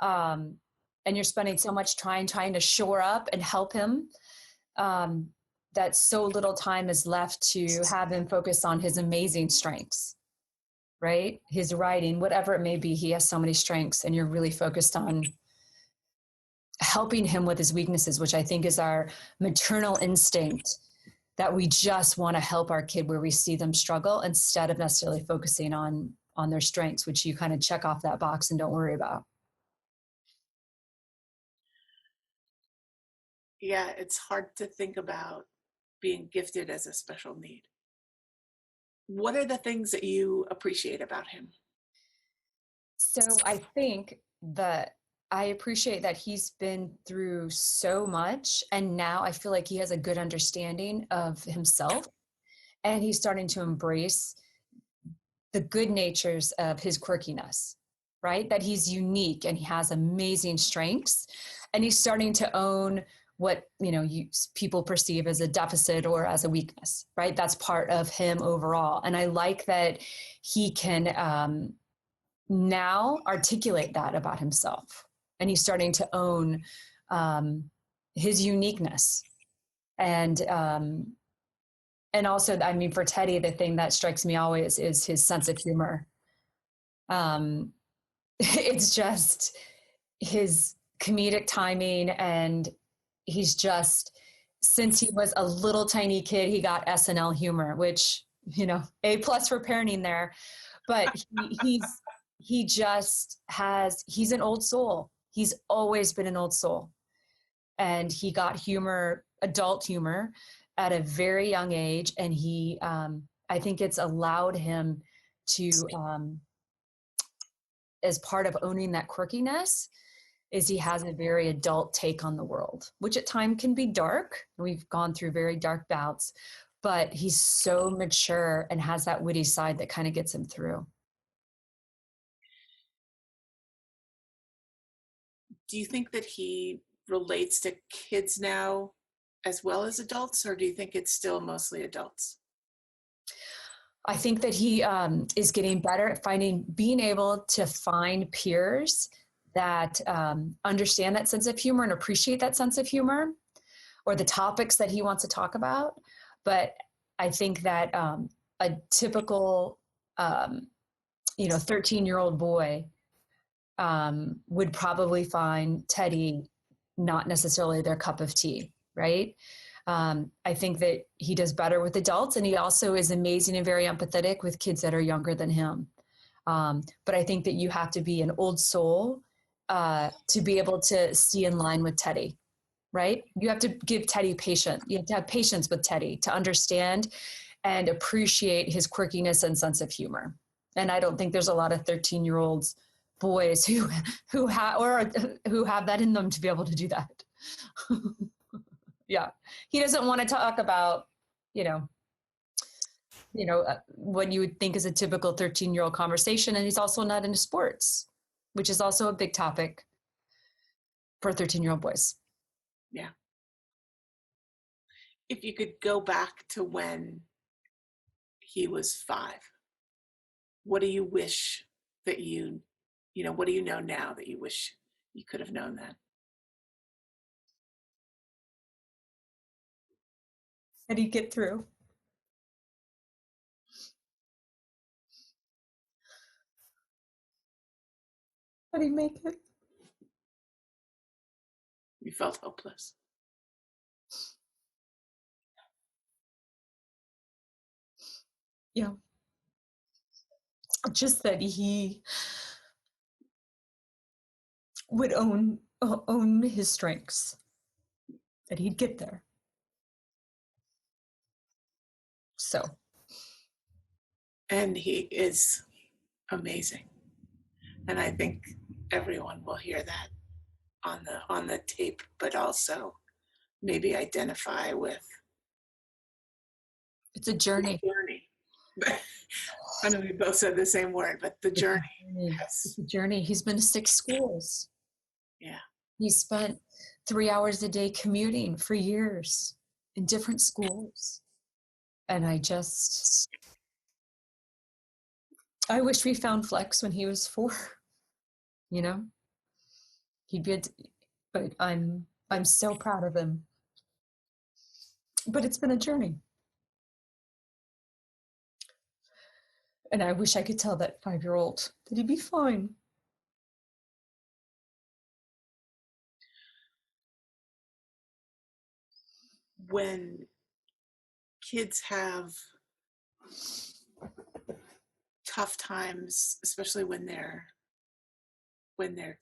D: And you're spending so much trying to shore up and help him that so little time is left to have him focus on his amazing strengths, right? His writing, whatever it may be, he has so many strengths, and you're really focused on helping him with his weaknesses, which I think is our maternal instinct that we just want to help our kid where we see them struggle instead of necessarily focusing on their strengths, which you kind of check off that box and don't worry about.
B: Yeah, it's hard to think about being gifted as a special need. What are the things that you appreciate about him?
D: So I think that I appreciate that he's been through so much, and now I feel like he has a good understanding of himself, and he's starting to embrace the good natures of his quirkiness, right? That he's unique and he has amazing strengths, and he's starting to own what people perceive as a deficit or as a weakness, right? That's part of him overall, and I like that he can now articulate that about himself, and he's starting to own his uniqueness. And also, I mean, for Teddy, the thing that strikes me always is his sense of humor. It's just his comedic timing, and he's just, since he was a little tiny kid, he got SNL humor, which, A+ for parenting there. But he's an old soul. He's always been an old soul. And he got humor, adult humor, at a very young age. And I think it's allowed him to, as part of owning that quirkiness, is he has a very adult take on the world, which at times can be dark. We've gone through very dark bouts, but he's so mature and has that witty side that kind of gets him through.
B: Do you think that he relates to kids now as well as adults, or do you think it's still mostly adults?
D: I think that he is getting better at being able to find peers that understand that sense of humor and appreciate that sense of humor, or the topics that he wants to talk about. But I think that a typical 13-year-old boy would probably find Teddy not necessarily their cup of tea, right? I think that he does better with adults, and he also is amazing and very empathetic with kids that are younger than him. But I think that you have to be an old soul to be able to see in line with Teddy, right? You have to give Teddy patience. You have to have patience with Teddy to understand and appreciate his quirkiness and sense of humor. And I don't think there's a lot of 13-year-olds boys who have that in them to be able to do that. Yeah, he doesn't want to talk about what you would think is a typical 13-year-old conversation, and he's also not into sports, which is also a big topic for 13-year-old boys.
B: Yeah. If you could go back to when he was 5, what do you wish that what do you know now that you wish you could have known then?
D: That he'd get through. That he'd make it.
B: You felt hopeless.
D: Yeah. Just that he would own his strengths, that he'd get there. So.
B: And he is amazing. And I think everyone will hear that on the tape, but also maybe identify with.
D: It's a journey.
B: I know we both said the same word, but the journey.
D: It's a journey. He's been to 6 schools.
B: Yeah.
D: He spent 3 hours a day commuting for years in different schools. And I wish we found Flex when he was 4. He'd be but I'm so proud of him. But it's been a journey. And I wish I could tell that 5-year-old that he'd be fine.
B: When kids have tough times, especially when they're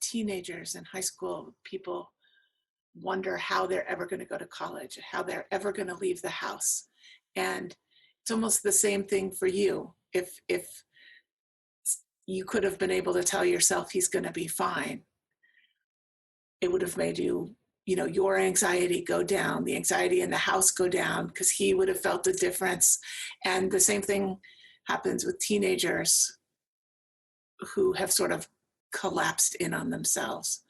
B: teenagers in high school. People wonder how they're ever going to go to college, how they're ever going to leave the house. And it's almost the same thing for you. If you could have been able to tell yourself he's going to be fine, it would have made your anxiety go down, the anxiety in the house go down, because he would have felt the difference. And the same thing happens with teenagers who have sort of collapsed in on themselves.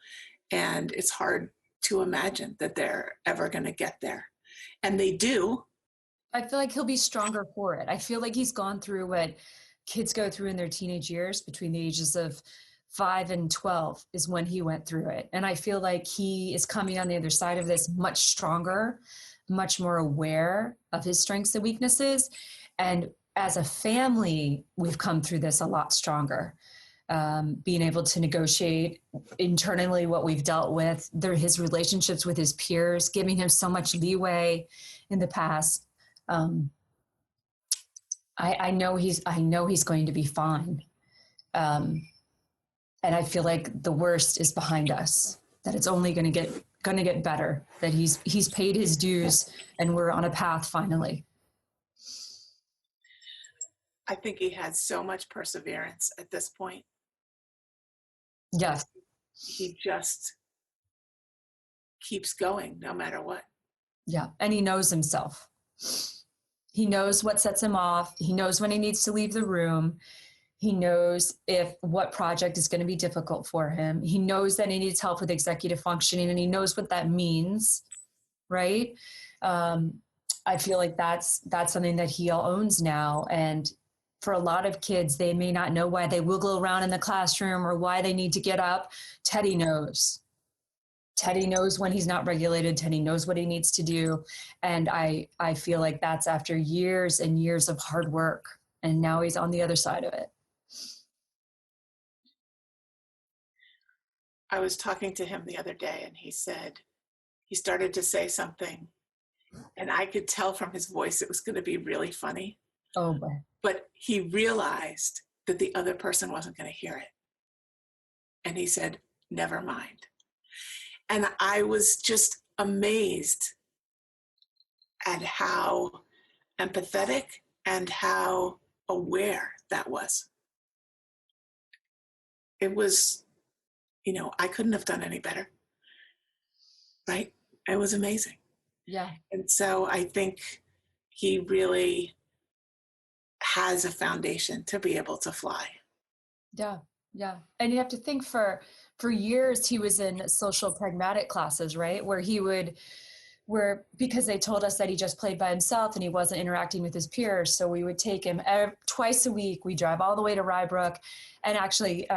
B: And it's hard to imagine that they're ever going to get there. And they do.
D: I feel like he'll be stronger for it. I feel like he's gone through what kids go through in their teenage years. Between the ages of 5 and 12 is when he went through it. And I feel like he is coming on the other side of this much stronger, much more aware of his strengths and weaknesses. And as a family, we've come through this a lot stronger. Being able to negotiate internally what we've dealt with, his relationships with his peers, giving him so much leeway in the past. I know he's going to be fine. And I feel like the worst is behind us, that it's only going to get better, that he's paid his dues and we're on a path finally.
B: I think he has so much perseverance at this point.
D: Yes.
B: He just keeps going no matter what.
D: Yeah. And he knows himself. He knows what sets him off. He knows when he needs to leave the room. He knows what project is going to be difficult for him. He knows that he needs help with executive functioning, and he knows what that means, right? I feel like that's something that he owns now. And for a lot of kids, they may not know why they wiggle around in the classroom or why they need to get up. Teddy knows. Teddy knows when he's not regulated. Teddy knows what he needs to do. And I feel like that's after years and years of hard work. And now he's on the other side of it.
B: I was talking to him the other day, and he started to say something, and I could tell from his voice it was going to be really funny.
D: Oh, boy.
B: But he realized that the other person wasn't going to hear it. And he said, "Never mind." And I was just amazed at how empathetic and how aware that was. It was, I couldn't have done any better, right? It was amazing.
D: Yeah.
B: And so I think he really has a foundation to be able to fly.
D: Yeah. Yeah. And you have to think for years he was in social pragmatic classes, right? Because they told us that he just played by himself and he wasn't interacting with his peers. So we would take him twice a week. We drive all the way to Rybrook, and actually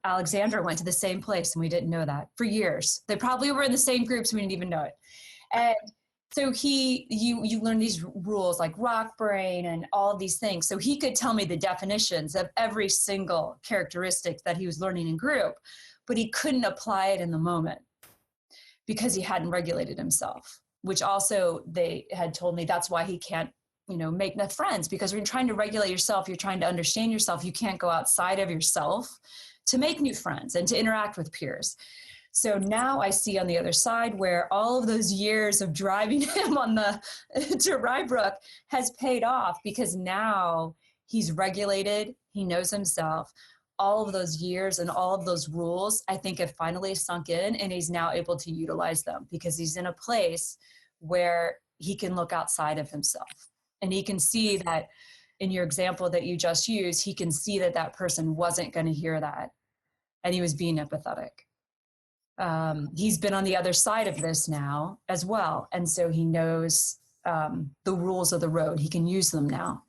D: Alexandra went to the same place, and we didn't know that for years. They probably were in the same groups. We didn't even know it. And so you learn these rules like rock brain and all of these things. So he could tell me the definitions of every single characteristic that he was learning in group, but he couldn't apply it in the moment because he hadn't regulated himself, which also they had told me that's why he can't, make enough friends, because when you're trying to regulate yourself, you're trying to understand yourself. You can't go outside of yourself to make new friends and to interact with peers. So now I see on the other side where all of those years of driving him to Rybrook has paid off, because now he's regulated, he knows himself. All of those years and all of those rules, I think, have finally sunk in, and he's now able to utilize them because he's in a place where he can look outside of himself. And he can see that in your example that you just used, he can see that person wasn't going to hear that. And he was being empathetic. He's been on the other side of this now as well. And so he knows the rules of the road. He can use them now.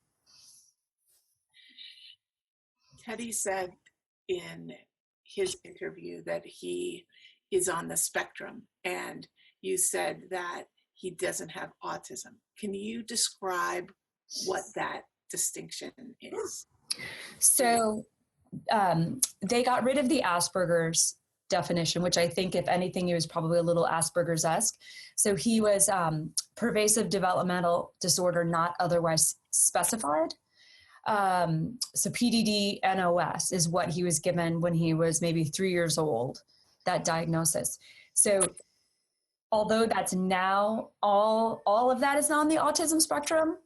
B: Teddy said in his interview that he is on the spectrum, and you said that he doesn't have autism. Can you describe what that distinction is?
D: So they got rid of the Asperger's definition, which I think, if anything, he was probably a little Asperger's-esque. So he was pervasive developmental disorder not otherwise specified. So PDD-NOS is what he was given when he was maybe 3 years old, that diagnosis. So although that's now, all of that is now on the autism spectrum,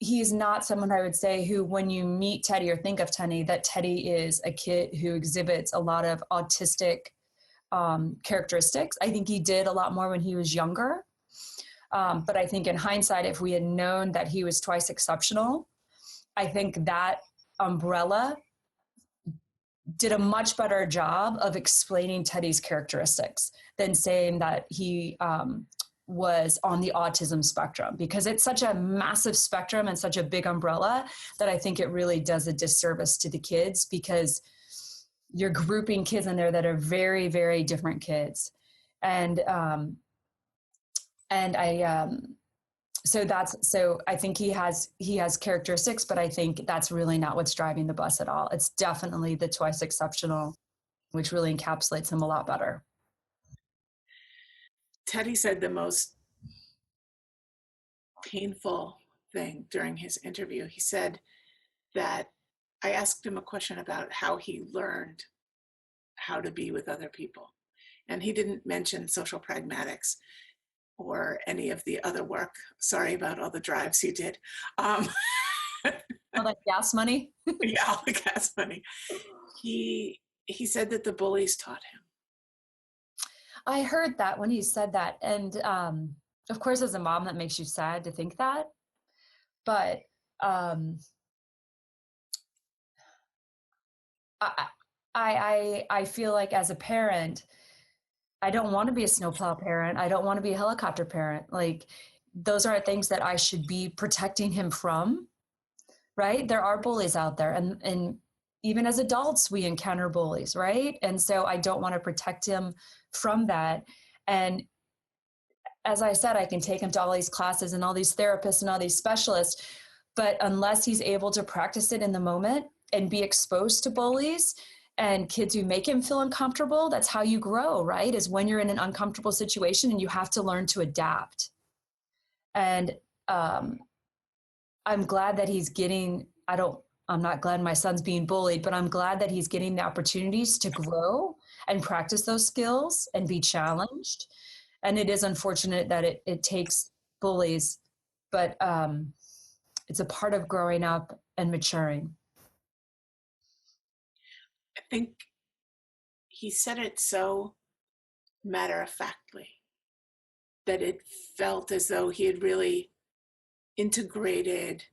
D: he's not someone I would say who, when you meet Teddy or think of Teddy, that Teddy is a kid who exhibits a lot of autistic characteristics. I think he did a lot more when he was younger. But I think in hindsight, if we had known that he was twice exceptional, I think that umbrella did a much better job of explaining Teddy's characteristics than saying that he was on the autism spectrum, because it's such a massive spectrum and such a big umbrella that I think it really does a disservice to the kids, because you're grouping kids in there that are very, very different kids. So I think he has characteristics, but I think that's really not what's driving the bus at all. It's definitely the twice exceptional, which really encapsulates him a lot better.
B: Teddy said the most painful thing during his interview. He said that I asked him a question about how he learned how to be with other people. And he didn't mention social pragmatics or any of the other work. Sorry about all the drives you did.
D: All that gas money?
B: Yeah, all the gas money. He said that the bullies taught him.
D: I heard that when he said that. And of course, as a mom, that makes you sad to think that. But I feel like as a parent, I don't want to be a snowplow parent. I don't want to be a helicopter parent. Like, those aren't things that I should be protecting him from, right? There are bullies out there. And even as adults, we encounter bullies, right? And so I don't want to protect him from that. And as I said, I can take him to all these classes and all these therapists and all these specialists, but unless he's able to practice it in the moment and be exposed to bullies and kids who make him feel uncomfortable, that's how you grow, right? Is when you're in an uncomfortable situation and you have to learn to adapt. And I'm glad that he's getting, I'm not glad my son's being bullied, but I'm glad that he's getting the opportunities to grow and practice those skills and be challenged. And it is unfortunate that it takes bullies, but it's a part of growing up and maturing.
B: I think he said it so matter-of-factly that it felt as though he had really integrated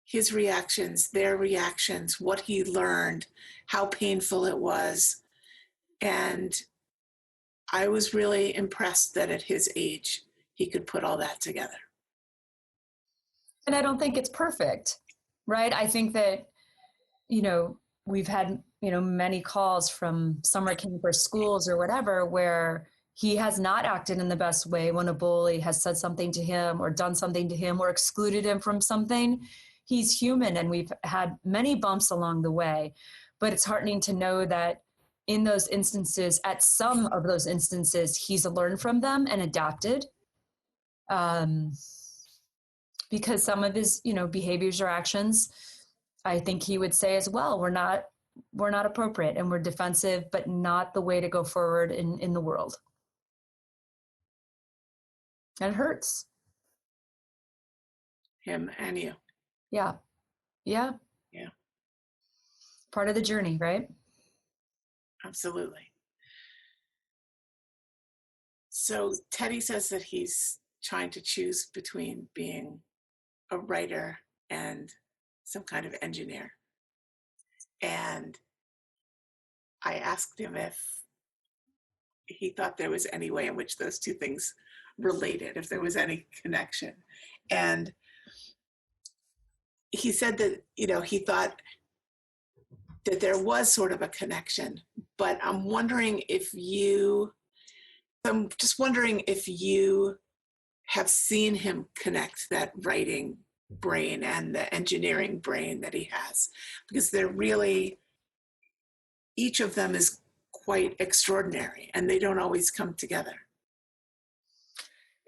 B: his reactions, their reactions, what he learned, how painful it was. And I was really impressed that at his age, he could put all that together.
D: And I don't think it's perfect, right? I think that, we've had, many calls from summer camp or schools or whatever, where he has not acted in the best way when a bully has said something to him or done something to him or excluded him from something. He's human, and we've had many bumps along the way, but it's heartening to know that in those instances, at some of those instances, he's learned from them and adapted. Because some of his, behaviors or actions, I think he would say as well, we're not appropriate and we're defensive, but not the way to go forward in the world. And it hurts.
B: Him and you.
D: Yeah. Yeah.
B: Yeah.
D: Part of the journey, right?
B: Absolutely. So Teddy says that he's trying to choose between being a writer and some kind of engineer. And I asked him if he thought there was any way in which those two things related, if there was any connection. And he said that, he thought that there was sort of a connection, but I'm just wondering if you have seen him connect that writing brain and the engineering brain that he has, because they're really, each of them is quite extraordinary, and they don't always come together.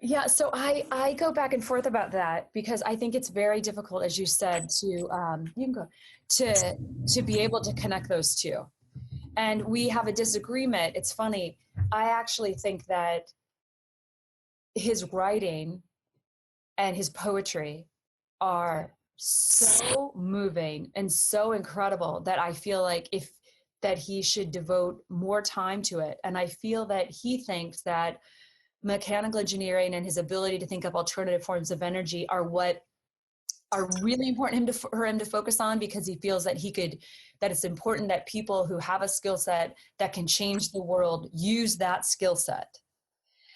D: Yeah, so I go back and forth about that because I think it's very difficult, as you said, to you can go to be able to connect those two. And we have a disagreement. It's funny. I actually think that his writing and his poetry are so moving and so incredible that I feel like that he should devote more time to it. And I feel that he thinks that mechanical engineering and his ability to think of alternative forms of energy are what are really important for him to focus on, because he feels that that it's important that people who have a skill set that can change the world use that skill set.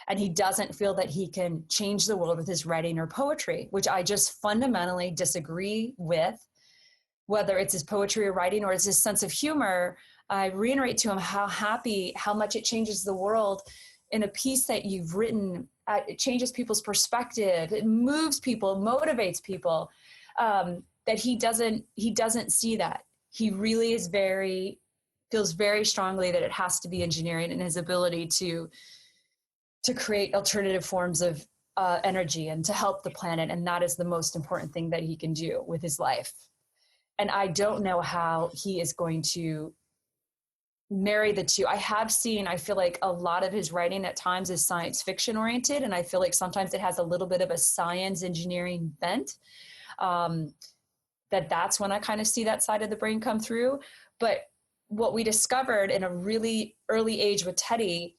D: And he doesn't feel that he can change the world with his writing or poetry, which I just fundamentally disagree with. Whether it's his poetry or writing or it's his sense of humor, I reiterate to him how much it changes the world in a piece that you've written. It changes people's perspective. It moves people, motivates people. That he doesn't see that. He really feels very strongly that it has to be engineering and his ability to create alternative forms of energy and to help the planet. And that is the most important thing that he can do with his life. And I don't know how he is going to marry the two. I feel like a lot of his writing at times is science fiction oriented. And I feel like sometimes it has a little bit of a science engineering bent. That's when I kind of see that side of the brain come through. But what we discovered in a really early age with Teddy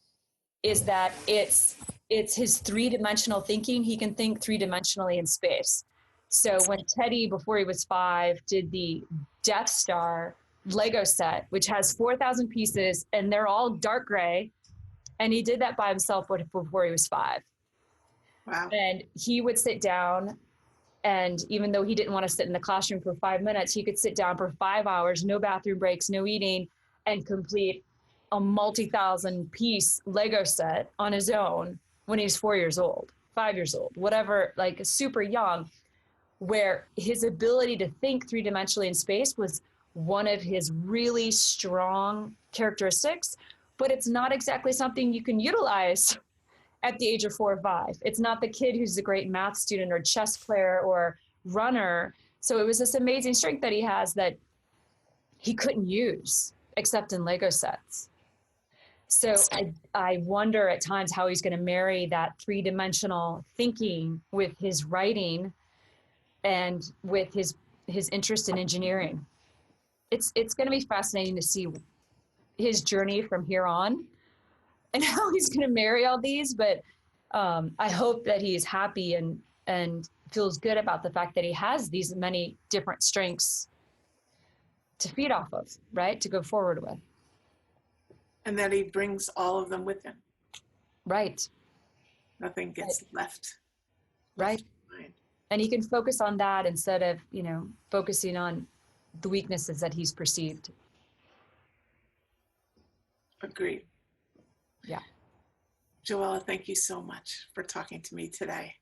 D: is that it's his three-dimensional thinking. He can think three-dimensionally in space. So when Teddy, before he was 5, did the Death Star Lego set, which has 4,000 pieces, and they're all dark gray, and he did that by himself before he was 5.
B: Wow.
D: And he would sit down, and even though he didn't want to sit in the classroom for 5 minutes, he could sit down for 5 hours, no bathroom breaks, no eating, and complete a multi-thousand piece Lego set on his own when he's 4 years old, 5 years old, whatever, like super young, where his ability to think three-dimensionally in space was one of his really strong characteristics, but it's not exactly something you can utilize at the age of 4 or 5. It's not the kid who's a great math student or chess player or runner. So it was this amazing strength that he has that he couldn't use except in Lego sets. So I wonder at times how he's going to marry that three-dimensional thinking with his writing and with his interest in engineering. It's going to be fascinating to see his journey from here on and how he's going to marry all these. But I hope that he's happy and feels good about the fact that he has these many different strengths to feed off of, right? To go forward with.
B: And that he brings all of them with him.
D: Right.
B: Nothing gets left.
D: Right.
B: Behind.
D: And he can focus on that instead of, focusing on the weaknesses that he's perceived.
B: Agreed.
D: Yeah.
B: Joella, thank you so much for talking to me today.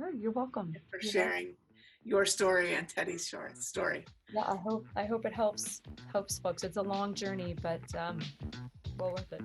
D: Oh, you're welcome.
B: And for sharing your story and Teddy's short story.
D: Yeah, I hope it helps folks. It's a long journey, but well worth it.